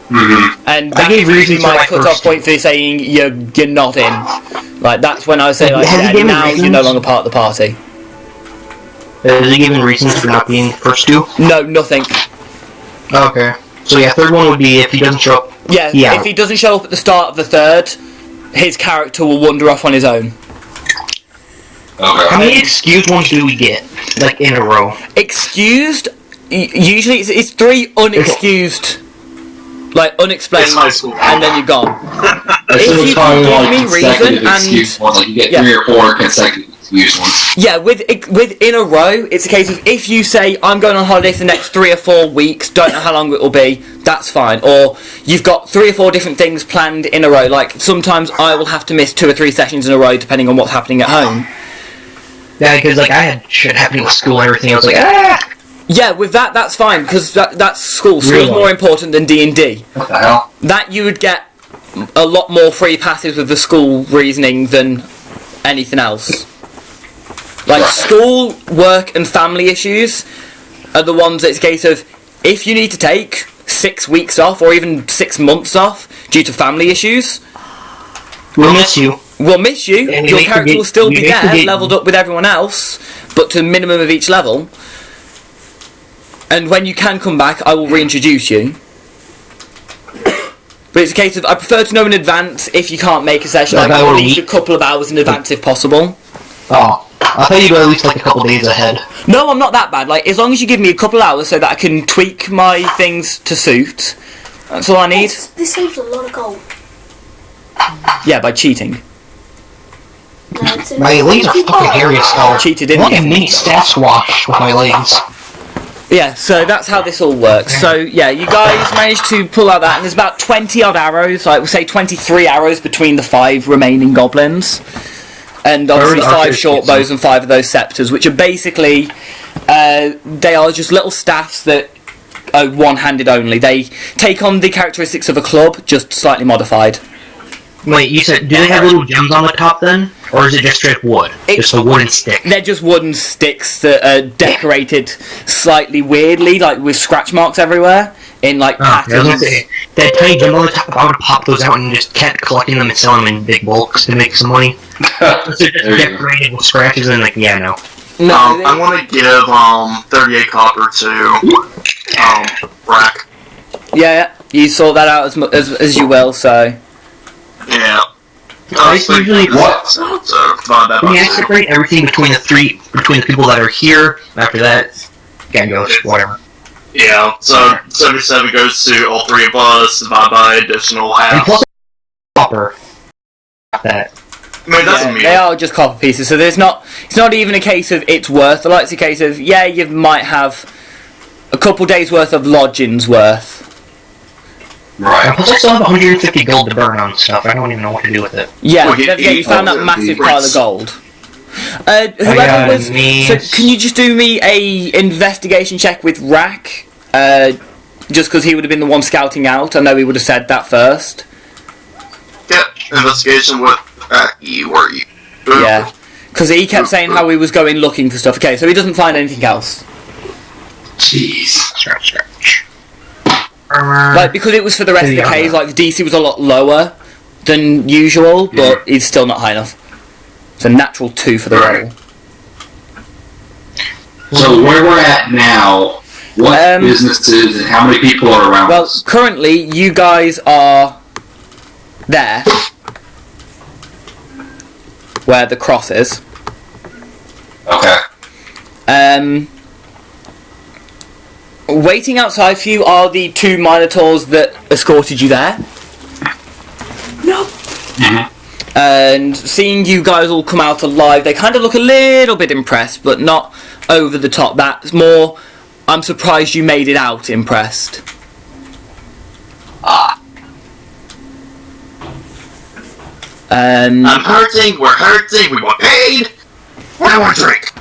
And that really my cut-off point for saying you're not in. Like, that's when I say, like, now you're no longer part of the party. Is he giving reasons for not being first 2? No, nothing. Okay. So yeah, 3rd one would be if he doesn't show up. Yeah, if he doesn't show up at the start of the 3rd, his character will wander off on his own. Okay. How many excused ones do we get, like, in a row? Excused? Usually it's 3 unexcused. Like, unexplained, and then you're gone. If you can give me reason, and... Like you get 3 or 4 consecutive excused ones. Yeah, with in a row, it's a case of if you say, I'm going on holiday for the next 3 or 4 weeks, don't know how long it will be, that's fine. Or you've got 3 or 4 different things planned in a row. Like, sometimes I will have to miss 2 or 3 sessions in a row, depending on what's happening at home. Yeah, because, like, I had shit happening with school and everything, I was like, ah! Yeah, with that's fine, because that's school. School's more important than D&D. What the hell? That you would get a lot more free passes with the school reasoning than anything else. Like, school, work, and family issues are the ones that it's a case of, if you need to take 6 weeks off, or even 6 months off, due to family issues... We'll miss you. We'll miss you. Your character will still be there, leveled up with everyone else, but to a minimum of each level. And when you can come back, I will reintroduce you. But it's a case of, I prefer to know in advance if you can't make a session. I will at least a couple of hours in advance if possible. Oh, I thought you'd go at least like a couple days ahead. No, I'm not that bad. Like, as long as you give me a couple of hours so that I can tweak my things to suit, that's all I need. This saves a lot of gold. Yeah, by cheating. My legs are fucking hairy as hell. Cheated in. in. I want a mini stat swash with my legs. Yeah, so that's how this all works. So, yeah, you guys managed to pull out that, and there's about 20 odd arrows, like, we'll say 23 arrows between the 5 remaining goblins. And obviously 5 short bows and 5 of those scepters, which are basically, they are just little staffs that are one-handed only. They take on the characteristics of a club, just slightly modified. Wait, you said, do they have little gems on the top then? Or is it just straight wood? Just a wooden stick? They're just wooden sticks that are decorated slightly weirdly, like with scratch marks everywhere, in like patterns. That tiny gem on the top, I would pop those out and just kept collecting them and selling them in big bulks to make some money. So they're just decorated with scratches and like, yeah, no. I want to give 38 copper to Rack. Yeah, you sort that out as you will. So Yeah. I usually What? So divide that by we 2. separate everything between the people that are here. After that, again goes whatever. Yeah, so 77 goes to all 3 of us, divided by additional And half. plus, copper. That. I mean, that's a yeah, meal. they are just copper pieces. So it's not even a case of it's worth. Like it's a case of you might have a couple days worth of lodgings worth. And Right. plus, I still have 150 gold to burn on stuff. I don't even know what to do with it. Yeah, Well, don't forget you found that massive pile of gold. Whoever got was. me. So can you just do me a investigation check with Rack? Just because he would have been the one scouting out. I know he would have said that first. Yeah, investigation with you or you. Yeah. Because he kept saying how he was going looking for stuff. Okay, so he doesn't find anything else. Jeez. Scratch. Armor. Like, because it was for the rest of the Yeah. Ks, like, the DC was a lot lower than usual, but it's still not high enough. It's a natural 2 for the roll. So where we're at now, what businesses and how many people are around Well, us? currently, you guys are there. Where the cross is. Okay. Waiting outside for you are the 2 Minotaurs that escorted you there. No. And seeing you guys all come out alive, they kind of look a little bit impressed, but not over the top. That's more, I'm surprised you made it out impressed. I'm hurting, we're hurting, we want paid. I want a drink.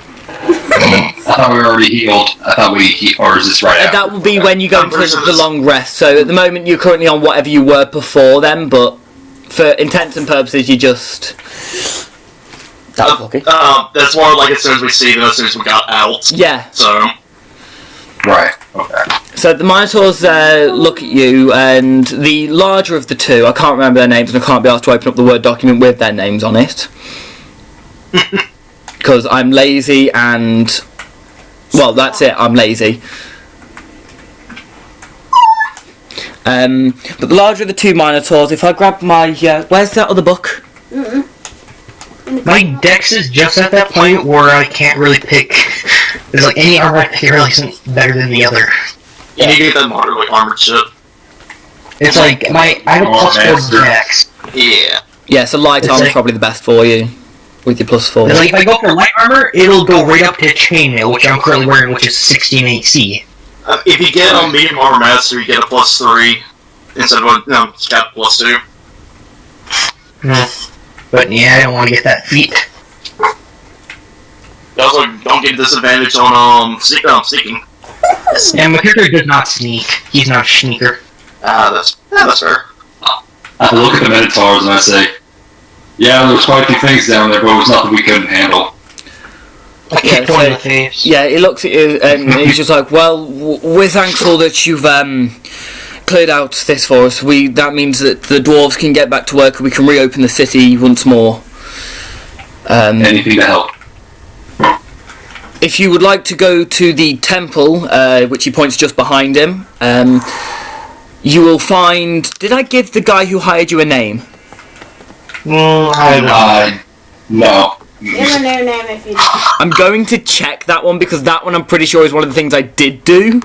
I thought we were already healed. I thought or is this right after? That will be when you go into the long rest. So at the moment you're currently on whatever you were before then, but for intents and purposes you just... That was lucky. That's more like as soon as we see them, as soon as we got out. Yeah. So, Right. Okay. So the Minotaurs look at you, and the larger of the 2, I can't remember their names, and I can't be asked to open up the Word document with their names on it. Because I'm lazy and... Well, that's it, I'm lazy. But the larger of the 2 Minotaurs, if I grab my... where's that other book? My dex is just at that point where I can't really pick. There's like any armor I pick really isn't better than the other. you need to get that moderately armored shit. It's like I have a plus 4 dex. Yeah. Yeah, so light It's armor's like- probably the best for you. With your plus 4. It's like if I go for light armor, it'll go right up to chainmail, which I'm currently wearing, which is 16 AC. If you get on medium armor master, you get a plus 3 instead of it's got plus 2. But yeah, I don't want to get that feat. You also don't get disadvantage on seeking. And my character does not sneak. He's not a sneaker. That's fair. I look at the Minotaurs and I say, yeah, there was quite a few things down there, but it was nothing we couldn't handle. I kicked one in the face. Yeah, he looks at you and he's just like, well, we're thankful that you've cleared out this for us. That means that the dwarves can get back to work and we can reopen the city once more. Anything to help. If you would like to go to the temple, which he points just behind him, you will find... Did I give the guy who hired you a name? I No. Give a new name if you do. I'm going to check that one because that one I'm pretty sure is one of the things I did do.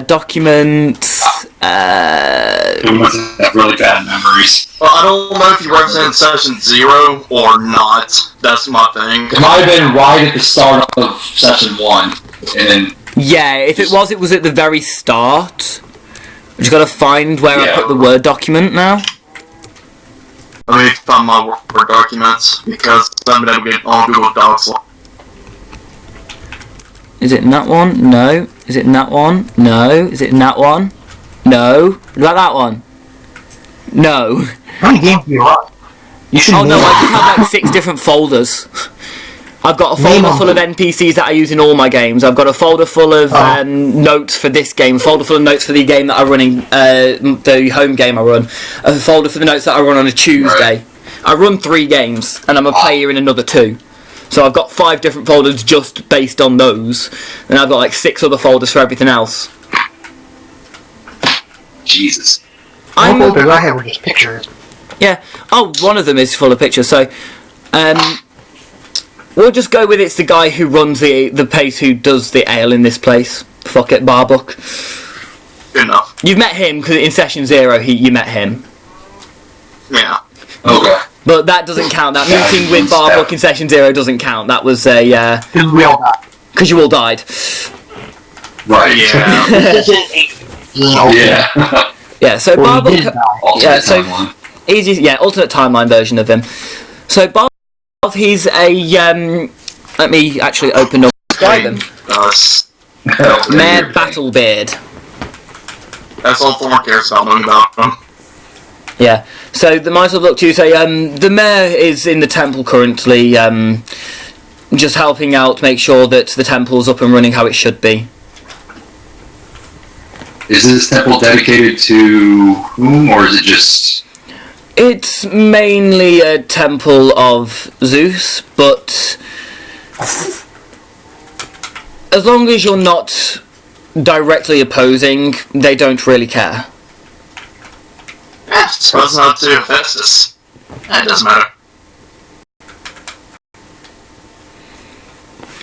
Documents. We must have really bad memories. Well, I don't know if you represent session 0 or not. That's my thing. It might have been right at the start of session 1, and Yeah, if it was at the very start. I just gotta find where I Yeah. put the Word document now. Let me find my Word documents because I'm able to get on Google Docs. Is it in that one? No. Is it in that one? No. Is it in that one? No. What about that one? No. How many games do you run? You should Oh no, know. I just have like 6 different folders. I've got a folder full of NPCs that I use in all my games. I've got a folder full of notes for this game, a folder full of notes for the game that I'm running, the home game I run, a folder for the notes that I run on a Tuesday. Right. I run 3 games, and I'm a player in another 2. So I've got 5 different folders just based on those, and I've got like 6 other folders for everything else. Jesus. All the photos I have were just pictures. Yeah. Oh, one of them is full of pictures. So, we'll just go with it's the guy who runs the place who does the ale in this place. Fuck it, Barbuck. Good enough. You've met him because in session 0 you met him. Yeah. Okay. But that doesn't count. That meeting with Barbuck in session 0 doesn't count. That was a We all got. because you all died. Right. Yeah. This isn't Yeah. Yeah. So Well, he Barbuck. did die. Yeah, so Timeline. easy. Yeah, alternate timeline version of him. So Barbuck, he's a let me actually open up and describe him. Mayor Battlebeard. That's all Thorn cares about him. Yeah. So the might have looked to you say the mayor is in the temple currently, just helping out, make sure that the temple's up and running how it should be. Is this temple dedicated to whom, or is it just... It's mainly a temple of Zeus, but as long as you're not directly opposing, they don't really care. Yeah, suppose not to Hephaestus. It doesn't matter.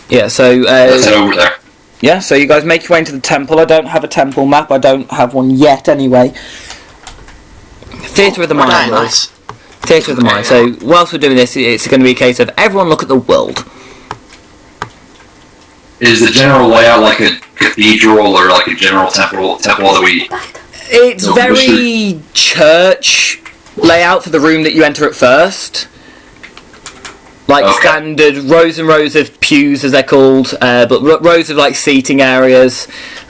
Yeah, so Let's head over there. yeah, so you guys make your way into the temple. I don't have a temple map. I don't have one yet, anyway. Theatre of the Mind. Okay, nice. Theatre of the Mind. So whilst we're doing this, it's going to be a case of everyone look at the world. Is the general layout like a cathedral or like a general temple that we... It's No, very church layout for the room that you enter at first. Like Okay. standard rows and rows of pews, as they're called, but rows of like seating areas.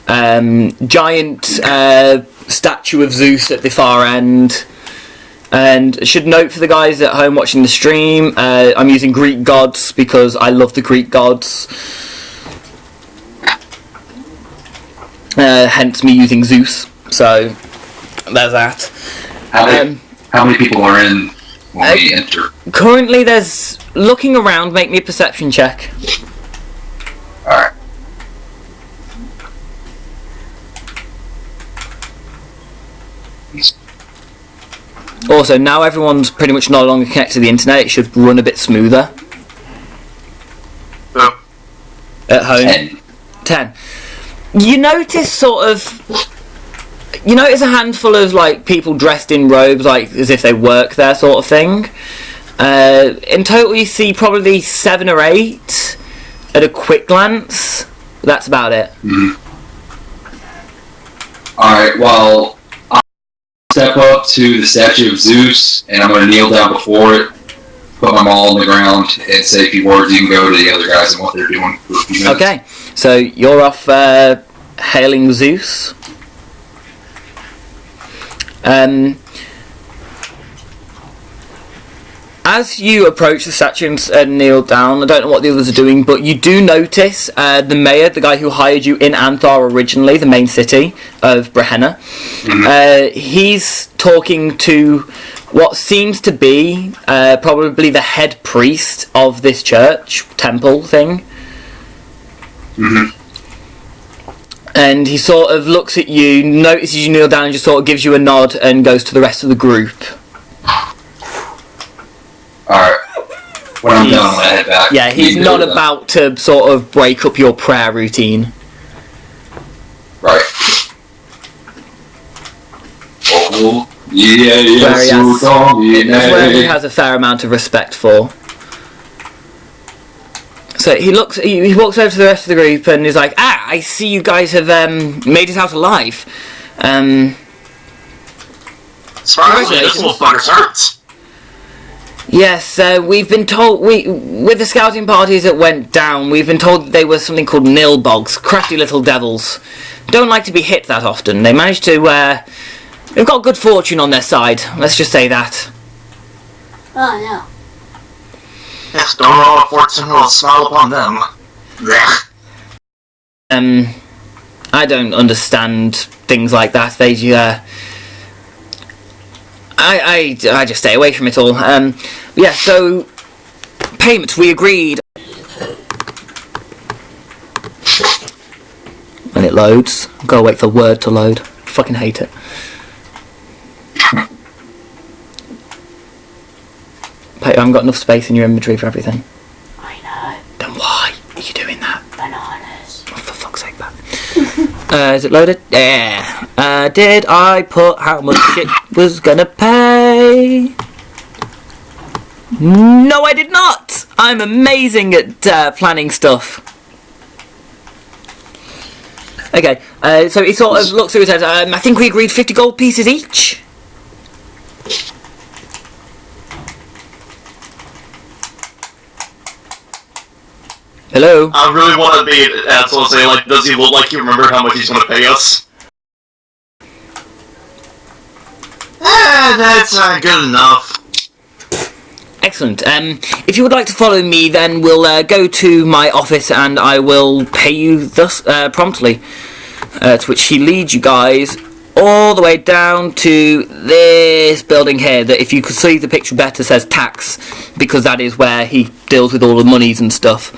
Giant statue of Zeus at the far end. And I should note for the guys at home watching the stream, I'm using Greek gods because I love the Greek gods. Hence me using Zeus. So there's that. How many people are in when we enter? Currently, there's looking around. Make me a perception check. Alright. Also, now everyone's pretty much no longer connected to the internet. It should run a bit smoother So, at home. 10. 10. You notice you notice a handful of like people dressed in robes, like as if they work there, sort of thing. In total, you see probably 7 or 8 at a quick glance. That's about it. Alright, well, I'll step up to the statue of Zeus, and I'm going to kneel down before it, put my maul on the ground, and say a few words. You can go to the other guys and what they're doing for a few minutes. Okay, so you're off hailing Zeus. As you approach the statue and kneel down, I don't know what the others are doing, but you do notice the mayor, the guy who hired you in Anthar originally, the main city of Brehenna. He's talking to what seems to be probably the head priest of this church, temple thing. And he sort of looks at you, notices you kneel down, and just sort of gives you a nod and goes to the rest of the group. Alright. When I'm done, I'm going to head back. Yeah, he's You can not go to about to sort of break up your prayer routine. Right. Oh, yeah, Where he has- so don't be It's where he mad. has a fair amount of respect for. So he walks over to the rest of the group and is like, I see you guys have made it out alive. surprisingly, this little fucker's hurts. Yes, we've been told, with the scouting parties that went down, we've been told that they were something called nilbogs, crafty little devils. Don't like to be hit that often. They managed to, they've got good fortune on their side, let's just say that. Oh no. Yes, don't roll a fortune will smile upon them. Blech. I don't understand things like that. They, I just stay away from it all. Yeah, so payment, we agreed. When it loads, gotta wait for the word to load. Fucking hate it. haven't got enough space in your inventory for everything. I know. Then why are you doing that? Bananas. Oh, for fuck's sake, man. Is it loaded? Yeah. Did I put how much it was gonna pay? No, I did not! I'm amazing at planning stuff. Okay, so he sort of looks through his head. I think we agreed 50 gold pieces each. Hello? I really want to be an asshole and say, like, does he look like he remembered how much he's going to pay us? That's not good enough. Excellent. If you would like to follow me, then we'll go to my office and I will pay you thus promptly. To which he leads you guys all the way down to this building here, that if you could see the picture better says tax, because that is where he deals with all the monies and stuff.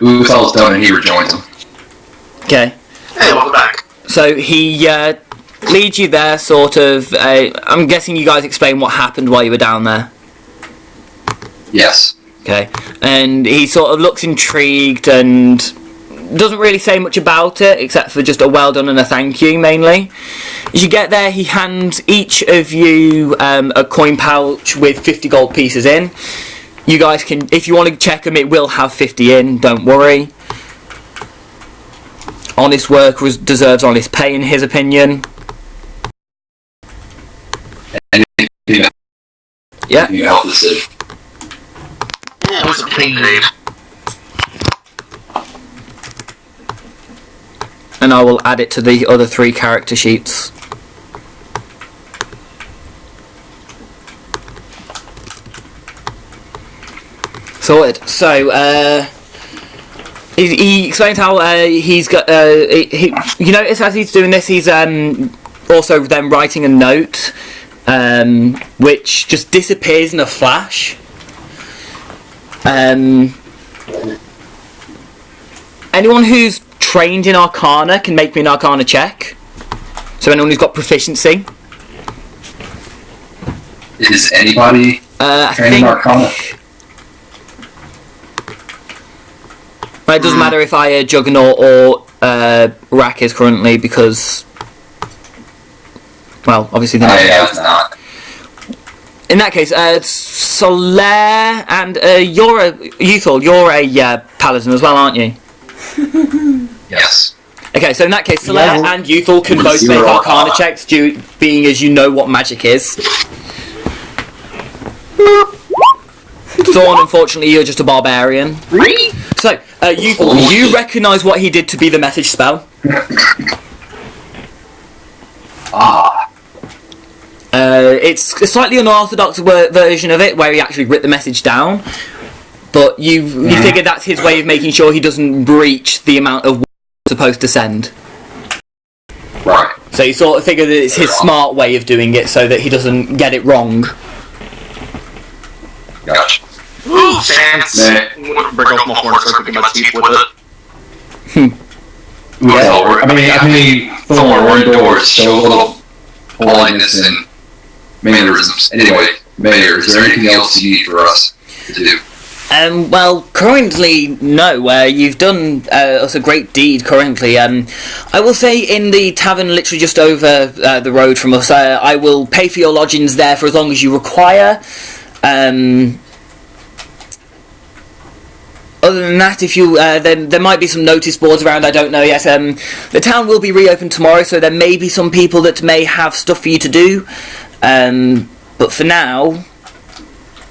Uthal's done and he rejoins him. Okay. Hey, welcome back. So he leads you there, sort of. I'm guessing you guys explain what happened while you were down there. Yes. Okay. And he sort of looks intrigued and doesn't really say much about it, except for just a well done and a thank you, mainly. As you get there, he hands each of you a coin pouch with 50 gold pieces in. You guys can, if you want to check them, it will have 50 in, don't worry. Honest work deserves honest pay, in his opinion. Yeah. Can you help the city? Yeah, it was a pain. And I will add it to the other 3 character sheets. Sorted. So, he explains how he's got. You notice as he's doing this, he's also then writing a note, which just disappears in a flash. Anyone who's trained in Arcana can make me an Arcana check. So anyone who's got proficiency. Is anybody trained in Arcana? Well, it doesn't matter if I Juggernaut or Rack is currently, because, well, obviously they're not. I have not. In that case, Solaire and Uthal, you're a paladin as well, aren't you? Yes. Okay, so in that case, Solaire and Uthal can both make Arcana checks, being as you know what magic is. Thorn, unfortunately, you're just a barbarian. So, Uthal, you recognise what he did to be the message spell? It's a slightly unorthodox version of it, where he actually writ the message down. But you figure that's his way of making sure he doesn't breach the amount of he's supposed to send. Right. So you sort of figure that it's his smart way of doing it, so that he doesn't get it wrong. Gotcha. Chance. Break off my horn so I can get my teeth with it. Uthal, I mean, Thorn, we're indoors. Show a little politeness and mannerisms. Anyway, Mayor, is there anything else you need for us to do? Well, currently, no. You've done us a great deed currently. I will say in the tavern literally just over the road from us, I will pay for your lodgings there for as long as you require. Other than that, if you there might be some notice boards around, I don't know yet. The town will be reopened tomorrow, so there may be some people that may have stuff for you to do. But for now,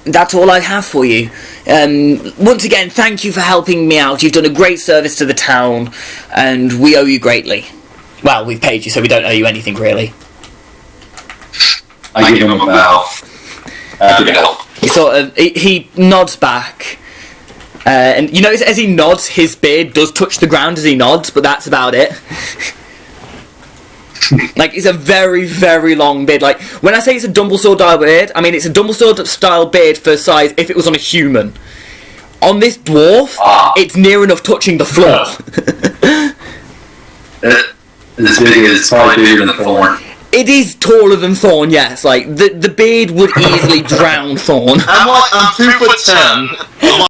that's all I have for you. Once again, thank you for helping me out. You've done a great service to the town, and we owe you greatly. Well, we've paid you, so we don't owe you anything, really. I give him a bow. Happy to help. He nods back. And you notice as he nods, his beard does touch the ground as he nods, but that's about it. Like, it's a very, very long beard. Like, when I say it's a Dumbledore-style beard, I mean it's a Dumbledore-style beard for size if it was on a human. On this dwarf, it's near enough touching the floor. It's big, it's probably bigger than the Thorn. It is taller than Thorn, yes. Like, the beard would easily drown Thorn. I'm 2'10". Look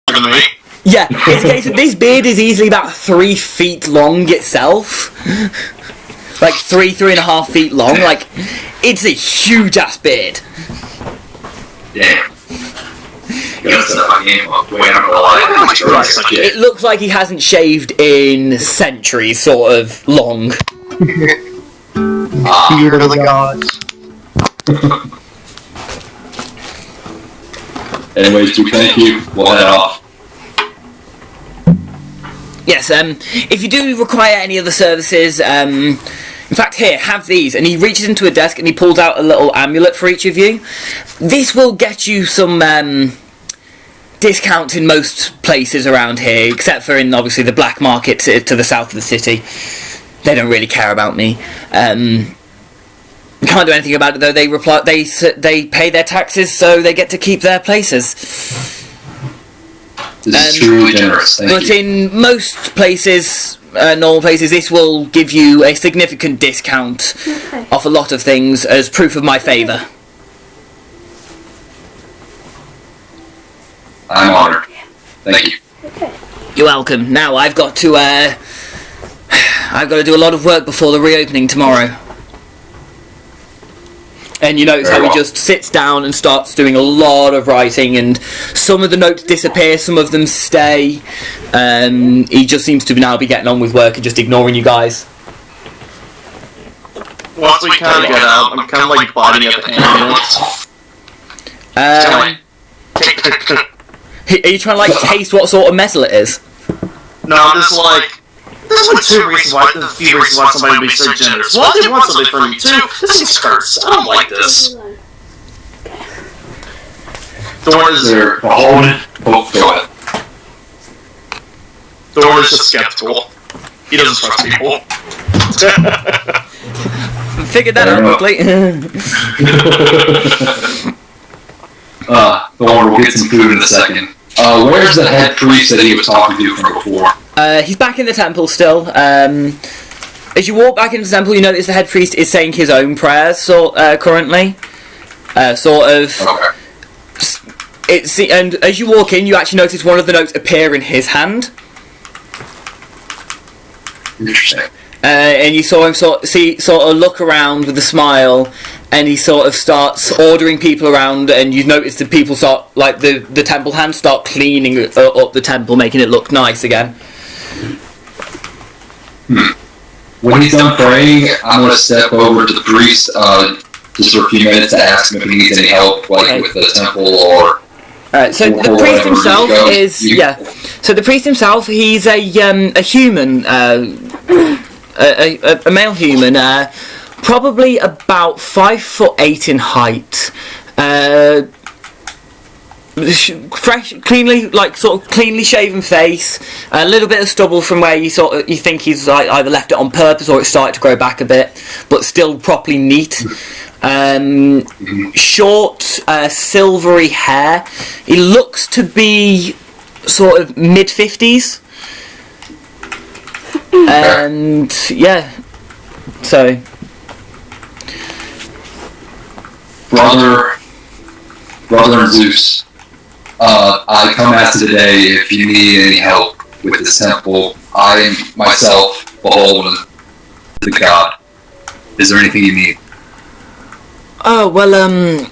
at me. Yeah, it's a case of this beard is easily about 3 feet long itself. Like, 3.5 feet long. Like, it's a huge-ass beard. Damn. It looks like he hasn't shaved in centuries, sort of long. Beard of the gods. Anyways, thank you. We'll head off. Yes, if you do require any other services, in fact, here, have these. And he reaches into a desk and he pulls out a little amulet for each of you. This will get you some discounts in most places around here, except for in, obviously, the black market to the south of the city. They don't really care about me. Can't do anything about it, though. They pay their taxes, so they get to keep their places. This is truly generous. Thank you. In most places, normal places, this will give you a significant discount off a lot of things as proof of my favour. I'm honoured. Thank you. Okay. You're welcome. Now I've got to do a lot of work before the reopening tomorrow. And you notice how he just sits down and starts doing a lot of writing, and some of the notes disappear, some of them stay. He just seems to now be getting on with work and just ignoring you guys. Once we kind of get out, I'm kind of like biting at the ambulance. Are you trying to like taste what sort of metal it is? No, I'm just like, there's like a few reasons why somebody would be so generous. Well, they want something from me too. This thing hurts. I don't like this. Thorn is They're holding. Oh, go ahead. Thorn is just skeptical. He doesn't trust people. Figured that out quickly. Thorn, we'll get some food in a second. Where's the head priest that he was talking to from before? He's back in the temple still. As you walk back into the temple, you notice the head priest is saying his own prayers currently. Okay. And as you walk in, you actually notice one of the notes appear in his hand. Interesting. And you saw him sort of look around with a smile, and he sort of starts ordering people around, and you notice the people start, like the temple hands start cleaning up the temple, making it look nice again. When he's done praying, I'm going to step over to the priest just for a few minutes to ask him if he needs any help, with the temple or. So the priest himself is So the priest himself, he's a human, a male human, probably about 5'8" in height. Fresh, cleanly shaven face, a little bit of stubble from where you think he's either left it on purpose or it started to grow back a bit, but still properly neat. Short, silvery hair. He looks to be sort of mid-50s. And yeah, so Brother and Zeus, I come ask you today if you need any help with this temple. I myself beholden to God. Is there anything you need? oh well,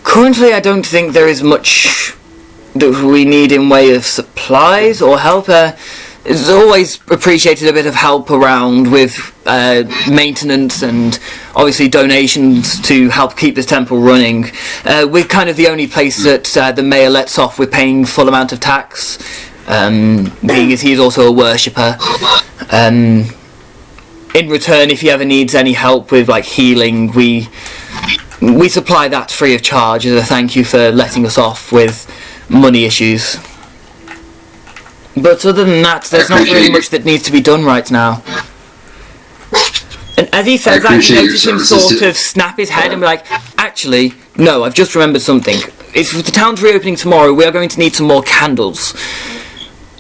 currently I don't think there is much that we need in way of supplies or help. It's always appreciated a bit of help around with maintenance and obviously donations to help keep this temple running. We're kind of the only place that the mayor lets off with paying full amount of tax, being as he is also a worshipper. In return, if he ever needs any help with like healing, we supply that free of charge as a thank you for letting us off with money issues. But other than that, there's not really much that needs to be done right now. And as he says that, you notice him sort of snap his head and be like, actually, no, I've just remembered something. It's the town's reopening tomorrow, we are going to need some more candles.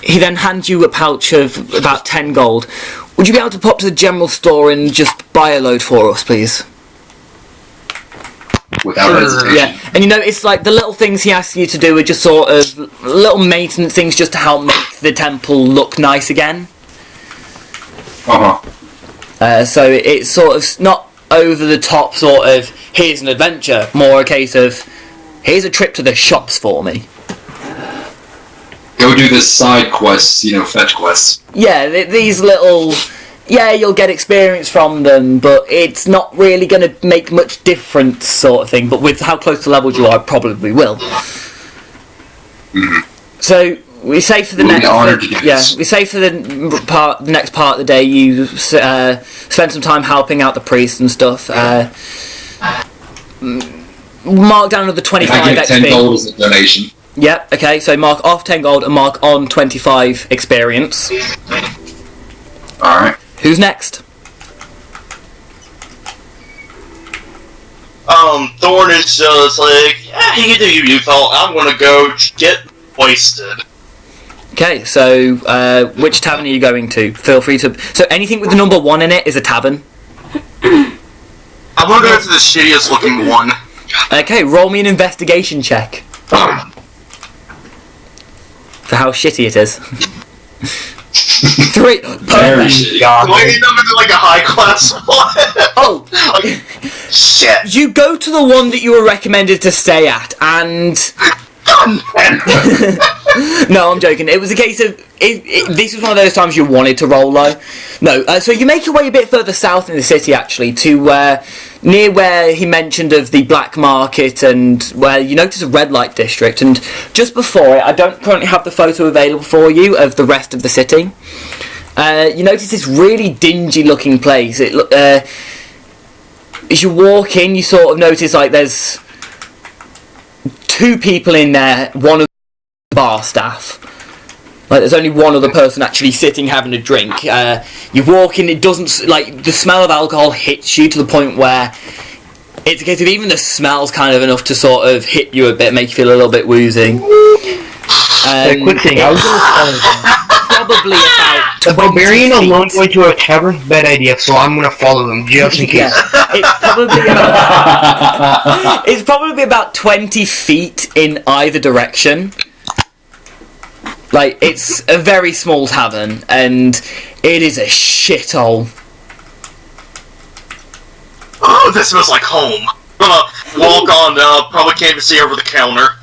He then hands you a pouch of about 10 gold. Would you be able to pop to the general store and just buy a load for us, please? Without hesitation. Yeah, and you know, it's like the little things he asks you to do are just sort of little maintenance things just to help make the temple look nice again. So it's sort of not over the top sort of, here's an adventure, more a case of, here's a trip to the shops for me. Go do the side quests, fetch quests. Yeah, these little... Yeah, you'll get experience from them, but it's not really going to make much difference, sort of thing. But with how close to levels you are, it probably will. Mm-hmm. So we say for the we say for the next part of the day, you spend some time helping out the priest and stuff. Mark down another 25 I get 10 XP. gold as a donation. Yep. Okay. So mark off 10 gold and mark on 25 experience. All right. Who's next? Thorn is just like, yeah, you do you, fella. I'm gonna go get wasted. Okay, so which tavern are you going to? Feel free to... So anything with the number 1 in it is a tavern. I'm gonna go to the shittiest looking one. Okay, roll me an investigation check. For how shitty it is. 3. Very shitty. Why you never do like a high class one? Oh! Like, shit. You go to the one that you were recommended to stay at, and... No, I'm joking. It was a case of... this was one of those times you wanted to roll low. No, so you make your way a bit further south in the city, actually, to near where he mentioned of the black market, and where you notice a red light district. And just before it, I don't currently have the photo available for you of the rest of the city. You notice this really dingy-looking place. As you walk in, you sort of notice, like, there's 2 people in there, one of the bar staff. Like, there's only one other person actually sitting having a drink. You walk in, it doesn't... Like, the smell of alcohol hits you to the point where it's a case of even the smell's kind of enough to sort of hit you a bit, make you feel a little bit woozy. Quick thing, I was going to follow Probably about the 20 barbarian feet. alone going to a tavern, bad idea, so I'm going to follow them, just in case. Yeah, it's probably about 20 feet in either direction. Like, it's a very small tavern, and it is a shithole. Oh, this smells like home. I'm gonna walk on up, probably can't even see over the counter.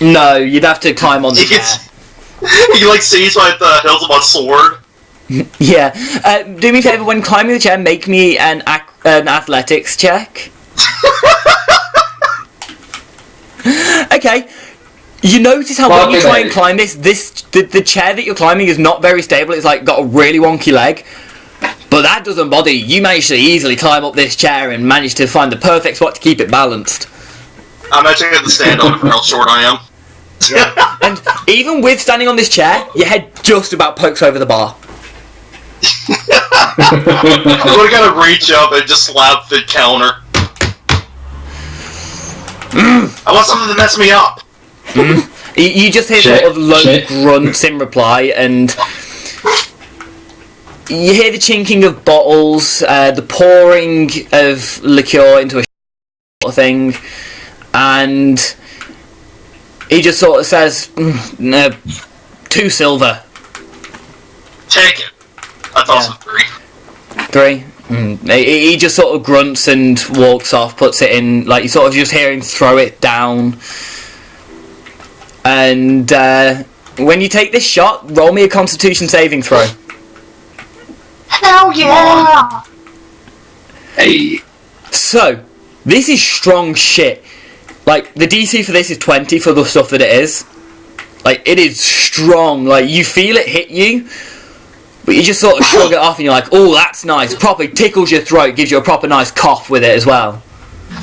No, you'd have to climb on the chair. He like sees like the hills of my sword. Yeah. Do me a favour, when climbing the chair, make me an athletics check. Okay. You notice how when you try and climb the chair that you're climbing is not very stable. It's like got a really wonky leg. But that doesn't bother you. You manage to easily climb up this chair and manage to find the perfect spot to keep it balanced. I'm actually going to stand on for how short I am. Yeah. And even with standing on this chair, your head just about pokes over the bar. I'm going to reach up and just slap the counter. I want something to mess me up. You just hear sort of low grunts in reply, and you hear the chinking of bottles, the pouring of liqueur into a sort of thing, and he just sort of says, 2 silver. Take it. That's also 3. 3? He just sort of grunts and walks off, puts it in, like you sort of just hear him throw it down. And when you take this shot, roll me a Constitution saving throw. Hell yeah! Hey. So, this is strong shit. Like, the DC for this is 20 for the stuff that it is. Like, it is strong. Like, you feel it hit you, but you just sort of shrug it off and you're like, oh, that's nice. Proper tickles your throat, gives you a proper nice cough with it as well.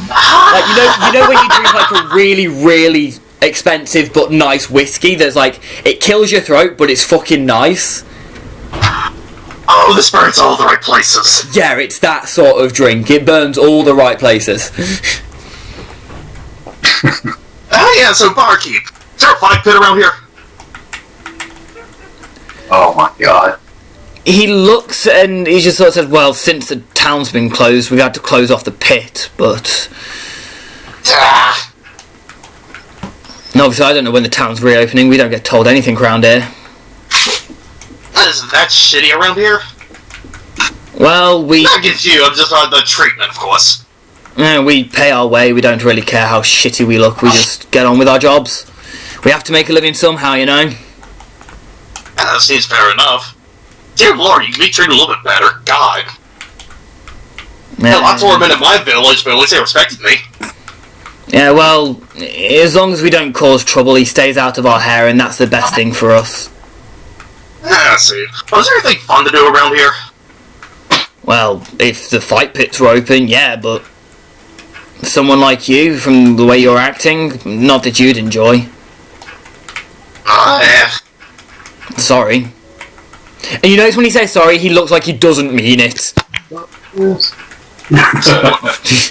Like, you know when you drink like a really, really expensive but nice whiskey that's like, it kills your throat but it's fucking nice? Oh, this burns all the right places. Yeah, it's that sort of drink. It burns all the right places. Oh yeah, so barkeep. Is there a fire pit around here? Oh my god. he looks and he just sort of says, well, since the town's been closed, we've had to close off the pit, but... And obviously, I don't know when the town's reopening. We don't get told anything around here. Isn't that shitty around here? Well, Not against you, I'm just on the treatment, of course. we pay our way. We don't really care how shitty we look. We just get on with our jobs. We have to make a living somehow, you know? That seems fair enough. Dear Lord, you can be treated a little bit better. God. Hell, I tore him in at my village, but at least they respected me. Yeah, well, as long as we don't cause trouble, he stays out of our hair, and that's the best thing for us. I see. Was there anything fun to do around here? Well, if the fight pits were open, yeah, but someone like you, from the way you're acting, not that you'd enjoy. Yeah. Sorry. And you notice when he says sorry, he looks like he doesn't mean it.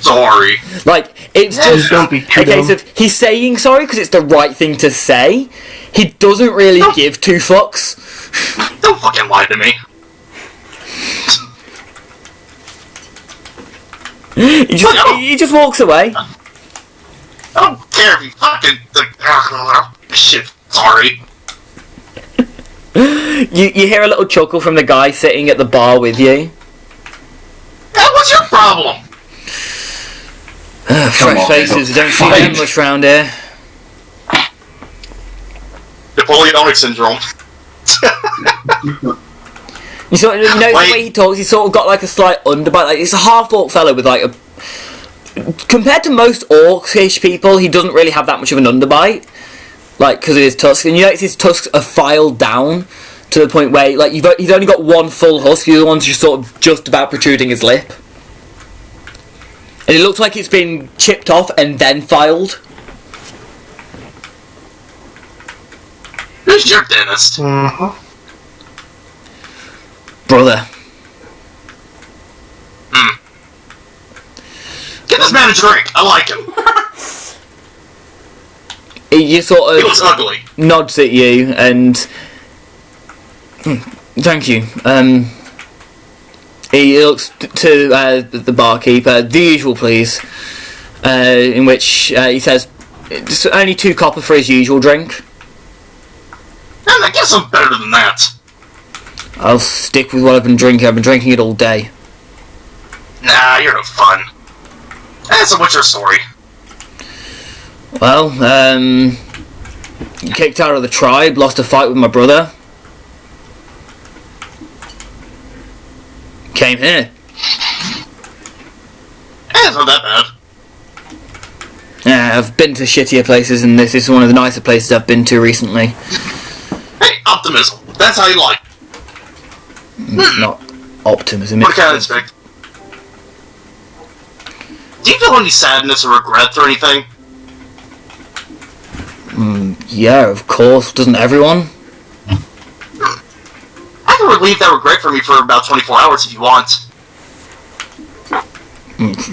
Sorry. Like, it's just Don't be too a case dumb. of he's saying sorry because it's the right thing to say. He doesn't really give two fucks. Don't fucking lie to me. He just walks away. I don't care if you fucking... Shit, sorry. You hear a little chuckle from the guy sitting at the bar with you. What's your problem? Fresh faces, we don't see them much round here. Napoleonic syndrome. You know the way he talks, he's sort of got like a slight underbite. Like, it's a half-orc fellow with like a... Compared to most orcish people, he doesn't really have that much of an underbite. Like, because of his tusks. And you notice his tusks are filed down to the point where, like, he's only got one full husk, the other one's just sort of just about protruding his lip. And it looks like it's been chipped off and then filed. Who's your dentist? Uh-huh. Brother. Get this man a drink. I like him. He sort He of looks ugly. nods at you and... Thank you. He looks to the barkeeper. The usual, please. In which he says, it's only 2 copper for his usual drink. And I guess I'm better than that. I'll stick with what I've been drinking. I've been drinking it all day. Nah, you're no fun. So what's your story? Well, kicked out of the tribe, lost a fight with my brother. Came here. It's not that bad. Yeah, I've been to shittier places, and this is one of the nicer places I've been to recently. Hey, optimism. That's how you like. It's not optimism. What can I expect? Do you feel any sadness or regret or anything? Yeah, of course. Doesn't everyone? I can relieve that regret for me for about 24 hours if you want.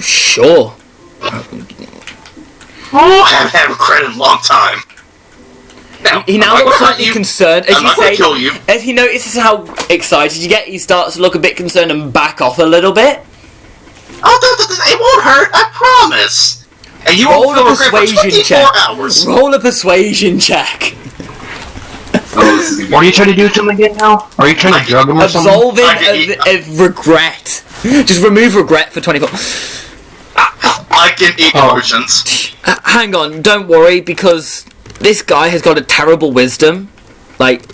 Sure. Oh, I haven't had regret in a long time. Now, He now I'm not looks gonna hurt slightly you. concerned. As I'm you not gonna say, kill you. as he notices how excited you get, he starts to look a bit concerned and back off a little bit. Oh, it won't hurt, I promise. And you Roll won't feel a regret for persuasion 24 check. hours. Roll a persuasion check. What are you trying to do to him again now? Are you trying to drug him or something? Absolving I can of regret. Just remove regret for 24. I can eat emotions. Hang on, don't worry, because this guy has got a terrible wisdom. Like,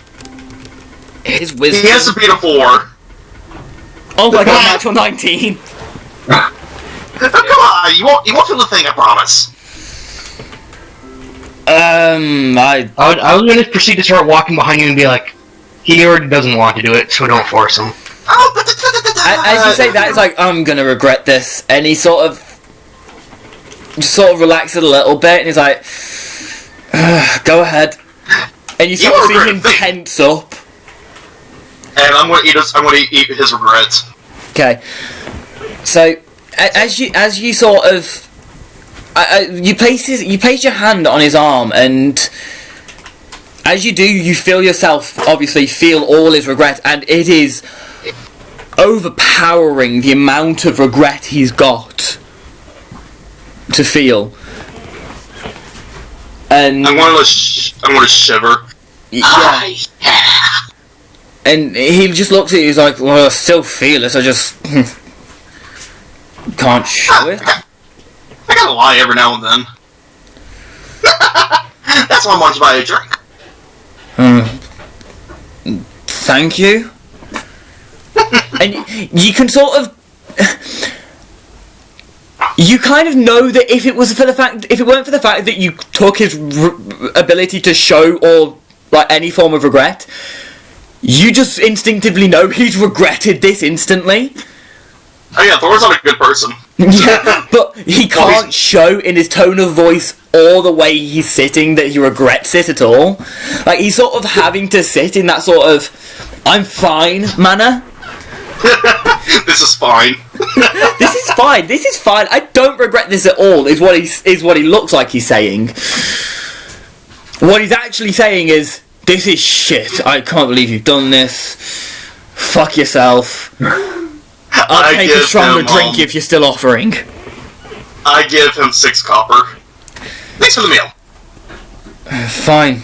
his wisdom... He has to beat a 4. Oh my god, natural 19. Oh, come on, you won't feel the thing, I promise. I was gonna proceed to start walking behind you and be like, he already doesn't want to do it, so don't force him. As you say that, it's like, I'm gonna regret this. And he sort of relaxes a little bit, and he's like, go ahead. And you sort of see him tense up. And I'm gonna eat his regrets. Okay. So, as you sort of... you place your hand on his arm, and as you do, you feel yourself obviously feel all his regret, and it is overpowering the amount of regret he's got to feel. And I'm going to shiver. yeah. And he just looks at you, he's like, well, I still feel it, I just can't show it. I gotta lie every now and then. That's why I want to buy a drink. Thank you. And you can sort of, you kind of know that if it weren't for the fact that you took his ability to show or like any form of regret, you just instinctively know he's regretted this instantly. Oh yeah, Thor's not a good person. Yeah, but he can't show in his tone of voice or the way he's sitting that he regrets it at all. Like, he's sort of having to sit in that sort of, I'm fine manner. This is fine. This is fine, I don't regret this at all, is what he looks like he's saying. What he's actually saying is, this is shit, I can't believe you've done this. Fuck yourself. I'll take a stronger drink if you're still offering. I give him 6 copper. Thanks for the meal. Fine.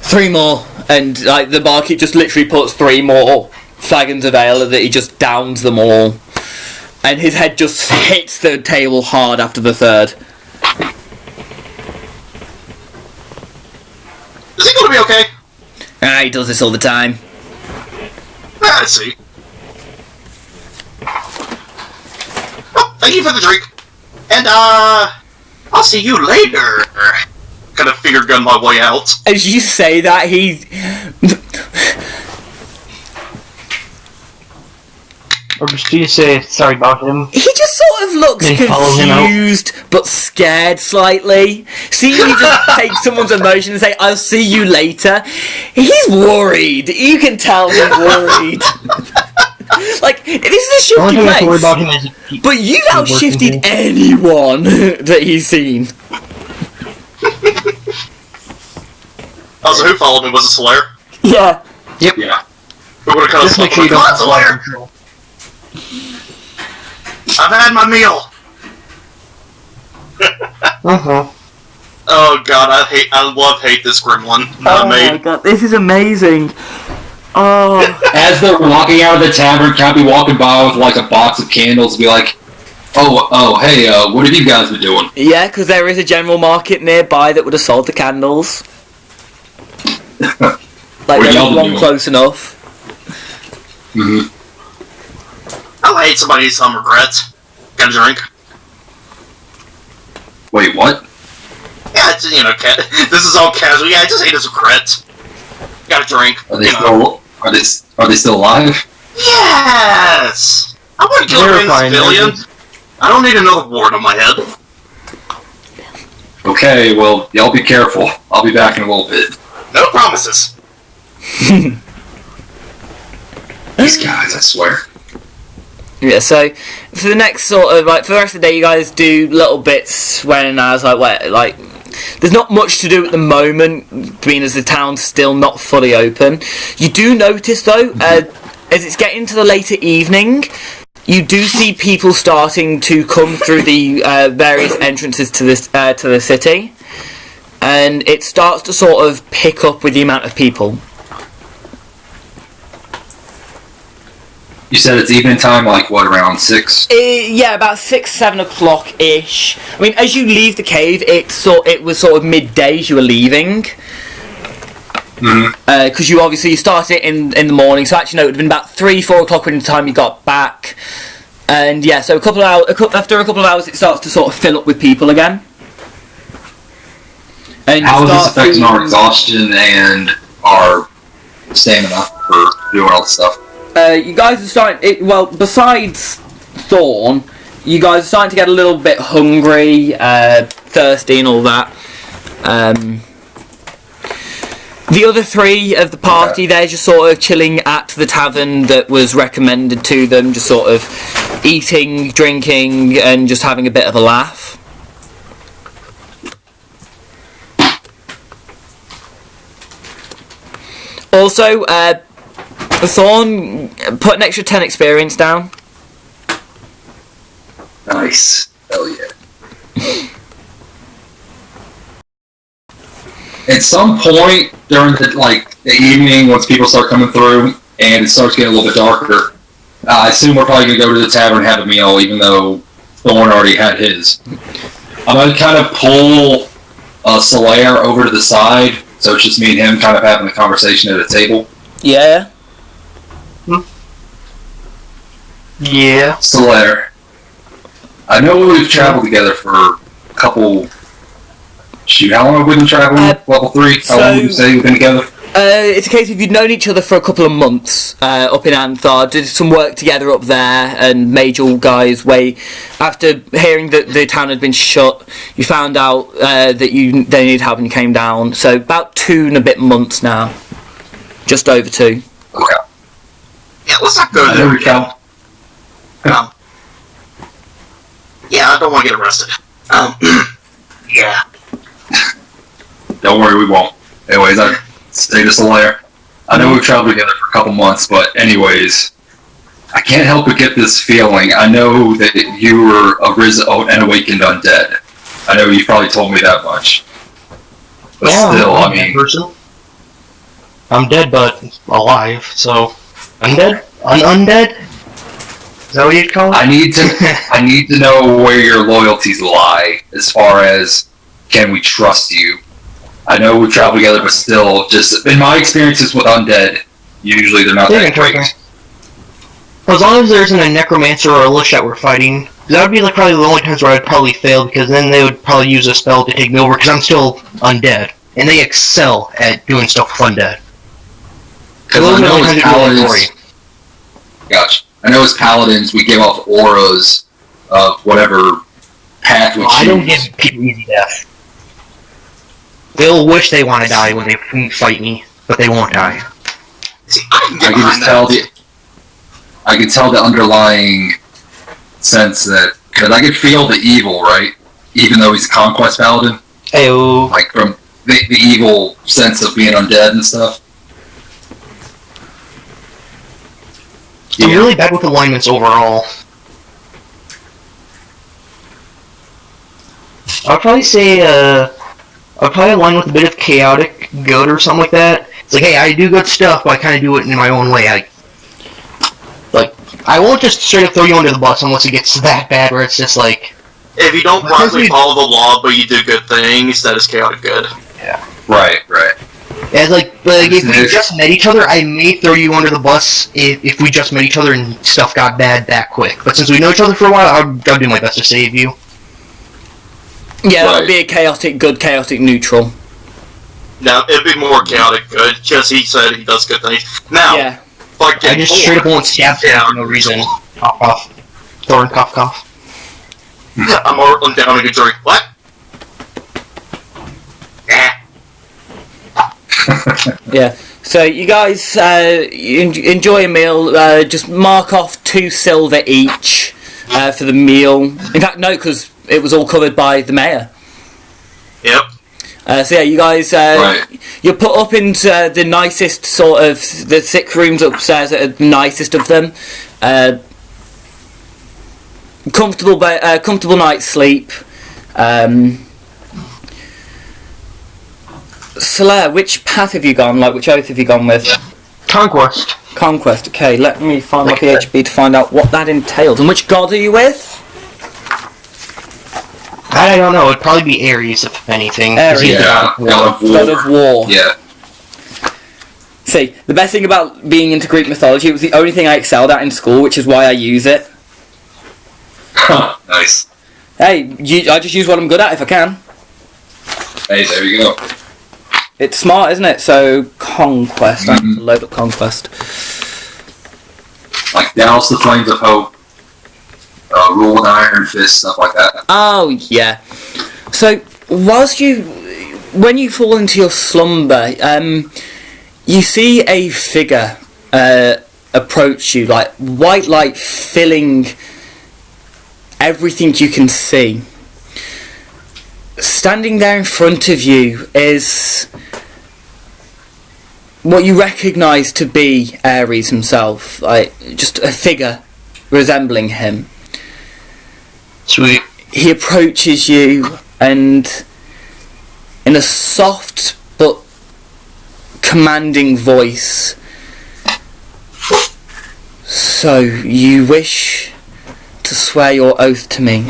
3 more. And like the barkeep just literally puts 3 more flagons of ale that he just downs them all. And his head just hits the table hard after the 3rd. Is he gonna be okay? He does this all the time. I see. Oh, thank you for the drink. And, I'll see you later. Kind of finger gun my way out. As you say that, he... Or just you say sorry about him. He just sort of looks They follow him out. confused, but scared slightly. Seeing you just take someone's emotion and say, I'll see you later, he's worried. You can tell he's worried. Like, this is a The only shifty thing I have to worry place. about him is But you've working outshifted here. anyone that he's seen. Also, who followed me? Was it Solaire? Yeah. Yeah. Who would have cut us just make off? sure you don't Come on, have Solaire! control. I've had my meal. Oh god, I hate this gremlin. Oh my god, this is amazing. Oh. As they're walking out of the tavern, can't be walking by with like a box of candles and be like, oh, hey, what have you guys been doing? Yeah, because there is a general market nearby that would have sold the candles. Like, there was one close enough. Mm-hmm. I'll hate somebody with some regret. Got a drink? Wait, what? Yeah, it's, this is all casual. Yeah, I just hate his regret. Got a drink. Are they still alive? Yes! I want to kill a Verifying civilian. I don't need another ward on my head. Okay, well, y'all be careful. I'll be back in a little bit. No promises. These guys, I swear. Yeah, so for the next sort of, like, for the rest of the day, you guys do little bits when I was like, there's not much to do at the moment, being as the town's still not fully open. You do notice, though, as it's getting to the later evening, you do see people starting to come through the various entrances to the city, and it starts to sort of pick up with the amount of people. You said it's evening time, like, what, around 6? Yeah, about 6-7 o'clock ish. I mean, as you leave the cave, it was sort of midday as you were leaving. Because you started it in the morning, so actually no, it would have been about 3-4 o'clock when the time you got back. And yeah, so after a couple of hours, it starts to sort of fill up with people again. And How is this affecting our exhaustion and our stamina for doing all this stuff? You guys are starting. Besides Thorn, you guys are starting to get a little bit hungry, thirsty, and all that. The other 3 of the party, they're just sort of chilling at the tavern that was recommended to them, just sort of eating, drinking, and just having a bit of a laugh. Also, Thorn, put an extra 10 experience down. Nice. Hell yeah. At some point during the evening, once people start coming through and it starts getting a little bit darker, I assume we're probably gonna go to the tavern and have a meal, even though Thorn already had his. I'm gonna kind of pull Solaire over to the side, so it's just me and him kind of having a conversation at a table. Yeah. Yeah. Solaire, I know we've traveled together for a couple. Shoot, how long have we been traveling? Level 3? How long would you say we've been together? It's a case of you'd known each other for a couple of months up in Anthar, did some work together up there, and made your guys' way. After hearing that the town had been shut, you found out that they needed help and you came down. So about 2 and a bit months now. Just over 2. Okay. Yeah, let's not go there again. Yeah, I don't want to get arrested. Yeah. Don't worry, we won't. Anyways, I stay to Solaire. I know we've traveled together for a couple months, but anyways, I can't help but get this feeling. I know that you were an awakened undead. I know you probably told me that much. But still, I mean... I'm dead, but alive, so... Undead? Undead? Is that what you'd call it? I need to know where your loyalties lie, as far as, can we trust you? I know we've traveled together, but still, just in my experiences with undead, usually they're not that great. As long as there isn't a necromancer or a lich that we're fighting, that would be probably the only times where I'd probably fail, because then they would probably use a spell to take me over, because I'm still undead. And they excel at doing stuff with undead. Because I know as paladins... Gotcha. I know as paladins, we give off auras of whatever path we choose. I don't give people easy death. They'll wish they want to die when they fight me, but they won't die. See, I can tell the underlying sense that, because I can feel the evil, right? Even though he's a conquest paladin. Ayo. Like from the evil sense of being undead and stuff. I'm really bad with alignments overall. I'd probably say, I'd probably align with a bit of chaotic good or something like that. It's like, hey, I do good stuff, but I kind of do it in my own way. I won't just straight up throw you under the bus unless it gets that bad where it's just like... If you don't properly follow the law, but you do good things, that is chaotic good. Yeah. Right. Yeah, if we just met each other, I may throw you under the bus if we just met each other and stuff got bad that quick. But since we know each other for a while, I'll do my best to save you. Yeah, that would be a chaotic good, chaotic neutral. No, it'd be more chaotic good, because he said he does good things. Now, I just straight up won't stab him for no reason. Cough, cough. Thorn, cough, cough. I'm down a good drink. What? Yeah. So you guys enjoy a meal. Just mark off 2 silver each for the meal. In fact, no, because it was all covered by the mayor. Yep. So yeah, you guys, you're put up into the nicest sort of the sick rooms upstairs that are the nicest of them. Comfortable night's sleep. Solaire, which path have you gone? Which oath have you gone with? Conquest. Conquest. Okay, let me find my PHP to find out what that entails. And which god are you with? I don't know. It'd probably be Ares, if anything. Ares. Yeah, God of War. Yeah. See, the best thing about being into Greek mythology, it was the only thing I excelled at in school, which is why I use it. Nice. Hey, I just use what I'm good at if I can. Hey, there you go. It's smart, isn't it? So, Conquest. I have to load up Conquest. Like Douse the Flames of Hope, Rule with Iron Fist, stuff like that. Oh, yeah. So, when you fall into your slumber, you see a figure approach you, like white light filling everything you can see. Standing there in front of you is what you recognise to be Ares himself, like just a figure resembling him. Sweet. He approaches you and, in a soft but commanding voice, "So you wish to swear your oath to me?"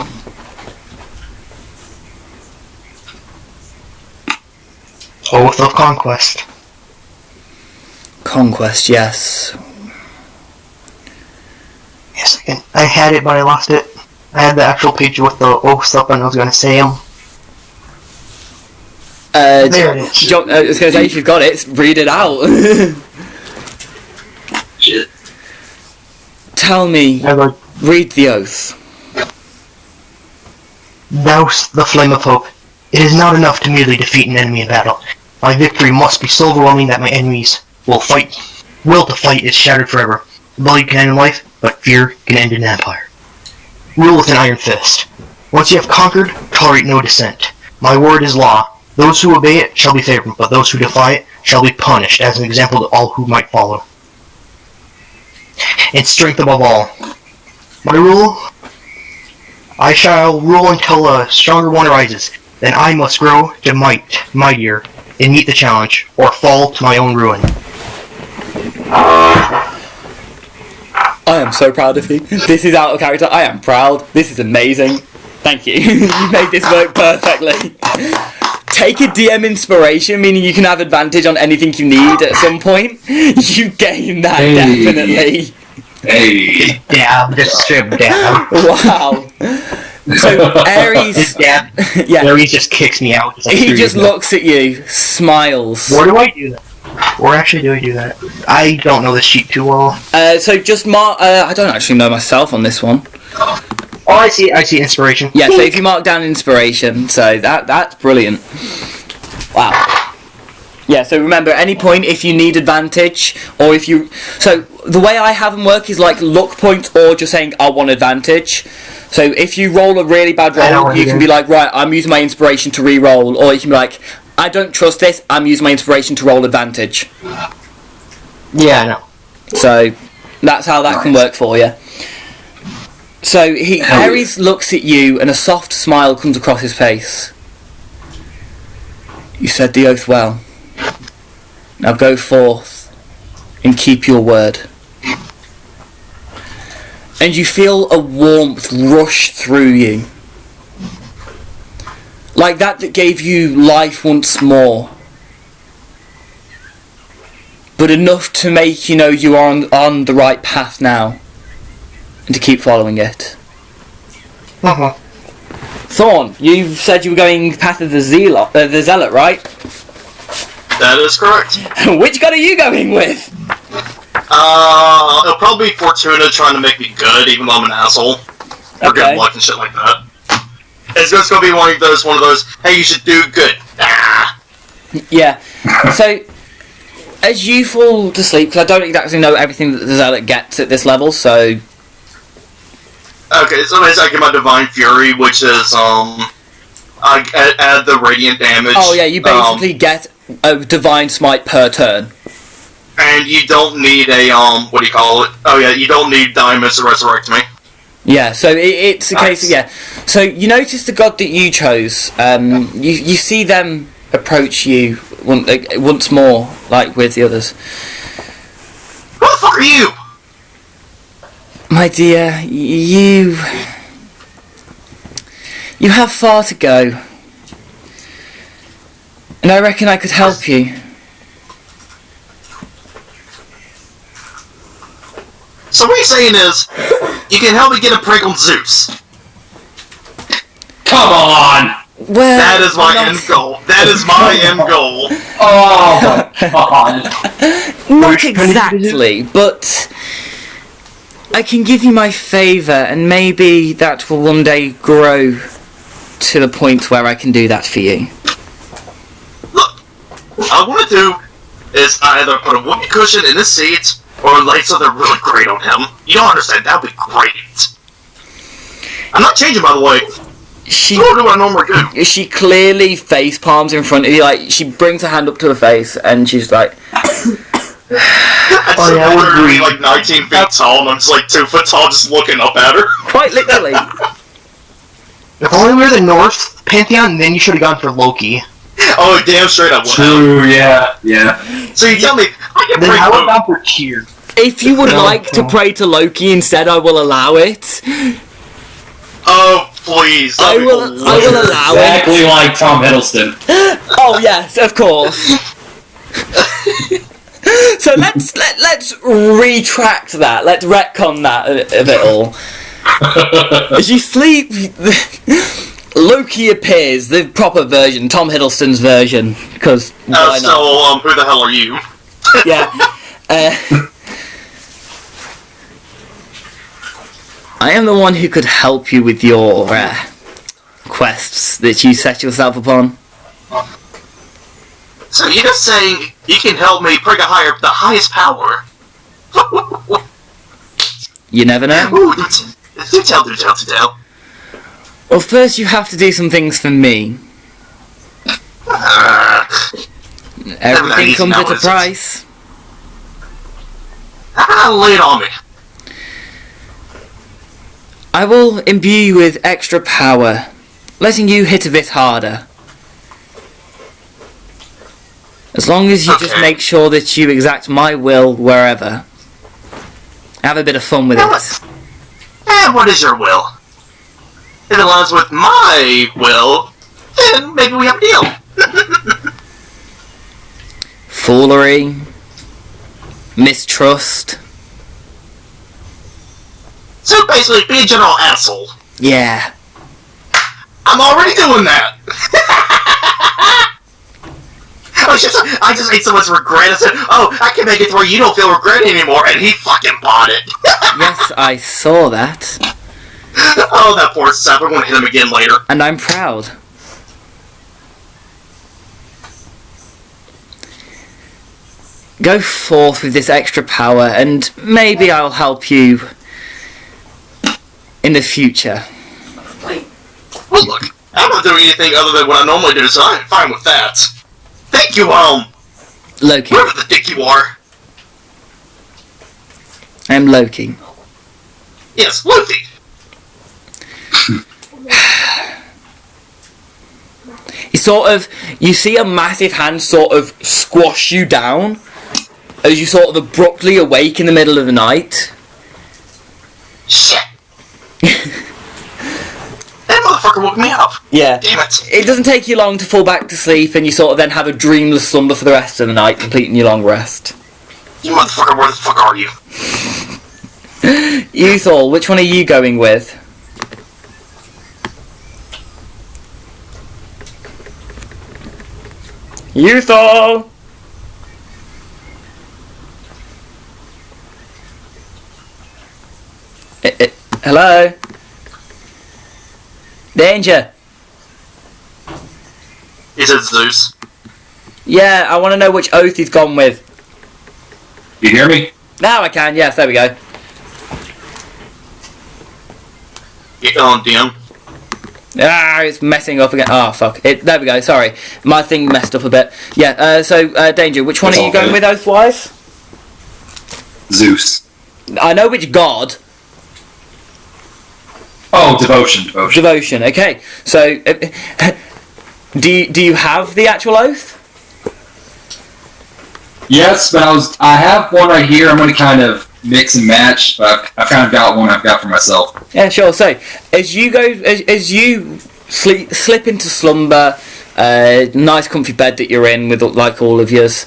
Oath of conquest. Conquest, yes. Yes, I had it, but I lost it. I had the actual page with the oaths up, and I was going to say them. There it is. I was going to say, if you've got it, read it out. Shit. Tell me, I was like, read the oath. "Douse the flame of hope. It is not enough to merely defeat an enemy in battle. My victory must be so overwhelming that my enemies will to fight is shattered forever. Ability can end in life, but fear can end in empire. Rule with an iron fist. Once you have conquered, tolerate no dissent. My word is law. Those who obey it shall be favored, but those who defy it shall be punished, as an example to all who might follow. And strength above all. My rule, I shall rule until a stronger one arises. Then I must grow to mightier, and meet the challenge, or fall to my own ruin." I am so proud of you. This is out of character. I am proud. This is amazing. Thank you. You made this work perfectly. Take a DM inspiration, meaning you can have advantage on anything you need at some point. You gain that, Hey. definitely. Hey. Dab, just strip dab. Wow. So Ares, Dab. yeah, Ares just kicks me out. Like, he "Screw just you." looks at you, smiles. Where do I do that? Where actually do I do that? I don't know this sheet too well. So just mark. I don't actually know myself on this one. Oh, I see inspiration. Yeah, so if you mark down inspiration, so that's brilliant. Wow. Yeah, so remember, at any point, if you need advantage, or if you... So, the way I have them work is like luck points, or just saying, I want advantage. So, if you roll a really bad I know roll, what you you can do. be like, right, I'm using my inspiration to re-roll, or you can be like, I don't trust this, I'm using my inspiration to roll advantage. Yeah, I know. So, that's how that can work for you. So, Ares looks at you, and a soft smile comes across his face. You said the oath well. Now go forth and keep your word. And you feel a warmth rush through you. Like that gave you life once more. But enough to make you know you are on the right path now. And to keep following it. Uh-huh. Thorn, you said you were going path of the Zealot, right? That is correct. Which god are you going with? It'll probably be Fortuna trying to make me good, even though I'm an asshole. Or Okay. good luck and shit like that. It's just gonna be one of those, hey, you should do good. Ah. Yeah. So, as you fall to sleep, because I don't exactly know everything that the Zealot gets at this level, so... Okay, so I get my Divine Fury, which is, I add the Radiant damage. Oh yeah, you basically get a Divine Smite per turn. And you don't need a, what do you call it? Oh yeah, you don't need diamonds to resurrect me. Yeah, so it's a case of, yeah. So you notice the god that you chose, you see them approach you once more, like with the others. Who the fuck are you? My dear, you have far to go. And I reckon I could help you. So what you're saying is, you can help me get a prank on Zeus. Come on! Well, That is my end goal. That is my end goal. Oh my god! not exactly, but I can give you my favour, and maybe that will one day grow to the point where I can do that for you. Look, what I want to do is either put a whoopee cushion in his seat or lay something really great on him. You don't understand, that would be great. I'm not changing, by the way. She What do I normally do? she clearly face palms in front of you. Like she brings her hand up to her face, and she's like, I yeah, I would agree. like 19 feet tall, and I'm just like 2 foot tall, just looking up at her. quite literally. If only we were the North Pantheon, then you should have gone for Loki. Oh, damn straight I would. True, yeah. So you tell me, I can Then break I would have both. gone for Tyr. If you would No, like to no. pray to Loki instead, I will allow it. Oh, please. I that'd be will hilarious. allow Exactly like Tom Hiddleston. it. Oh yes, of course. So let's retract that. Let's retcon that a bit all. As you sleep, Loki appears, the proper version, Tom Hiddleston's version, because why not? So, who the hell are you? Yeah. I am the one who could help you with your quests that you set yourself upon. So you're just saying you can help me bring the highest power? You never know. Ooh, do tell. Well, first you have to do some things for me. Everything easy comes now, at a is it? price. Lay it on me. I will imbue you with extra power, letting you hit a bit harder. As long as you just Okay. make sure that you exact my will wherever. Have a bit of fun with Now it. And what is your will? If it aligns with my will, then maybe we have a deal. Foolery, mistrust. So basically, be a general asshole. Yeah. I'm already doing that. I just ate someone's regret. I said, "Oh, I can make it to where you don't feel regret anymore," and he fucking bought it. Yes, I saw that. Oh, that poor sap. I'm gonna hit him again later. And I'm proud. Go forth with this extra power, and maybe I'll help you in the future. Well, look, I'm not doing anything other than what I normally do, so I'm fine with that. Thank you, Loki. whoever the dick you are. I'm Loki. Yes, Luffy. You see a massive hand sort of squash you down as you sort of abruptly awake in the middle of the night. Shit. That motherfucker woke me up. Yeah. Damn it. It doesn't take you long to fall back to sleep, and you sort of then have a dreamless slumber for the rest of the night, completing your long rest. You motherfucker, where the fuck are you? Uthal, which one are you going with? Uthal! Hello? Danger! He said Zeus. Yeah, I want to know which oath he's gone with. You hear me? Now I can, yes, there we go. Get on, DM. Ah, it's messing up again. Oh, fuck. There we go, sorry. My thing messed up a bit. Yeah, Danger, which one It's are you all going good. with oath-wise? Zeus. I know which god. Oh, devotion. Devotion, okay. So, do you have the actual oath? Yes, but I have one right here. I'm going to kind of mix and match, but I've kind of got one I've got for myself. Yeah, sure. So, as you slip into slumber, nice comfy bed that you're in with like all of yours,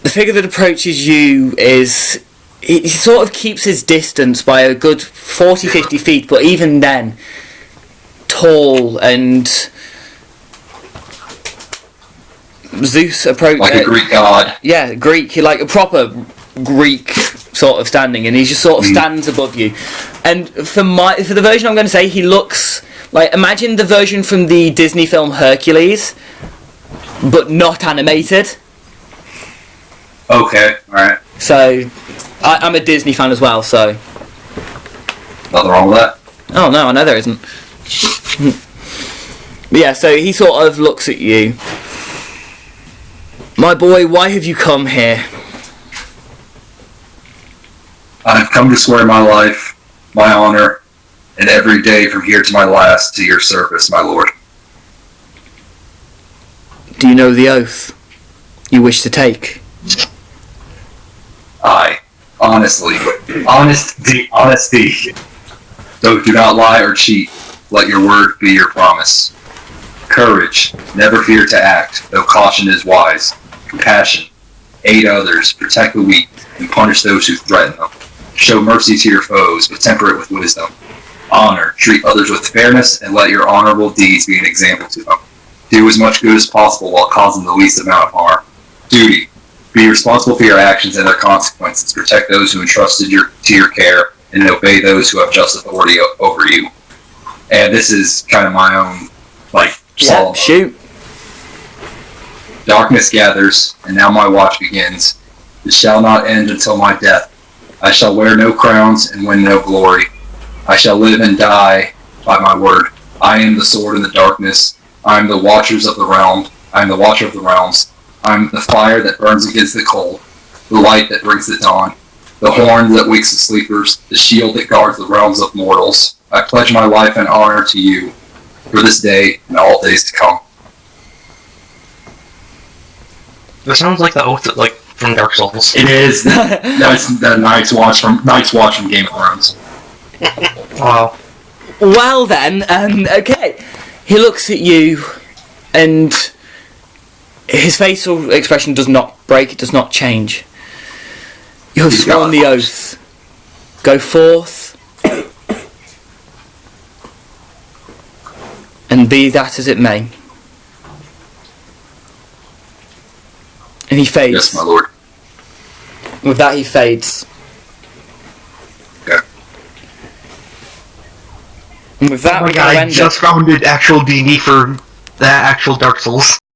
the figure that approaches you it sort of keeps his distance by a good 40-50 feet, but even then, tall and Zeus approach Like a Greek god. Yeah, Greek, like a proper Greek sort of standing, and he just sort of stands above you. And for the version I'm going to say, he looks like, imagine the version from the Disney film Hercules, but not animated. Okay, alright. So, I'm a Disney fan as well, so Nothing wrong with that. Oh no, I know there isn't. But yeah, so he sort of looks at you. My boy, why have you come here? I've come to swear my life, my honor, and every day from here to my last to your service, my lord. Do you know the oath you wish to take? Aye. Honestly. Honesty. So do not lie or cheat. Let your word be your promise. Courage. Never fear to act, though caution is wise. Compassion. Aid others, protect the weak, and punish those who threaten them. Show mercy to your foes, but temper it with wisdom. Honor. Treat others with fairness, and let your honorable deeds be an example to them. Do as much good as possible while causing the least amount of harm. Duty. Be responsible for your actions and their consequences. Protect those who entrusted to your care, and obey those who have just authority over you. And this is kind of my own, solemn. Shoot. Darkness gathers, and now my watch begins. It shall not end until my death. I shall wear no crowns and win no glory. I shall live and die by my word. I am the sword in the darkness. I am the watchers of the realm. I am the watcher of the realms. I am the fire that burns against the cold, the light that brings the dawn, the horn that wakes the sleepers, the shield that guards the realms of mortals. I pledge my life and honor to you for this day and all days to come. That sounds like the oath from Dark Souls. It is. That's the Night's Watch from Game of Thrones. Wow. Well then, okay. He looks at you, and his facial expression does not break, it does not change. You have sworn the oath. Go forth, and be that as it may. And he fades. Yes, my lord. With that, he fades. Okay. And with that, Oh my we're god, gonna I end just found an actual D&D for that actual Dark Souls.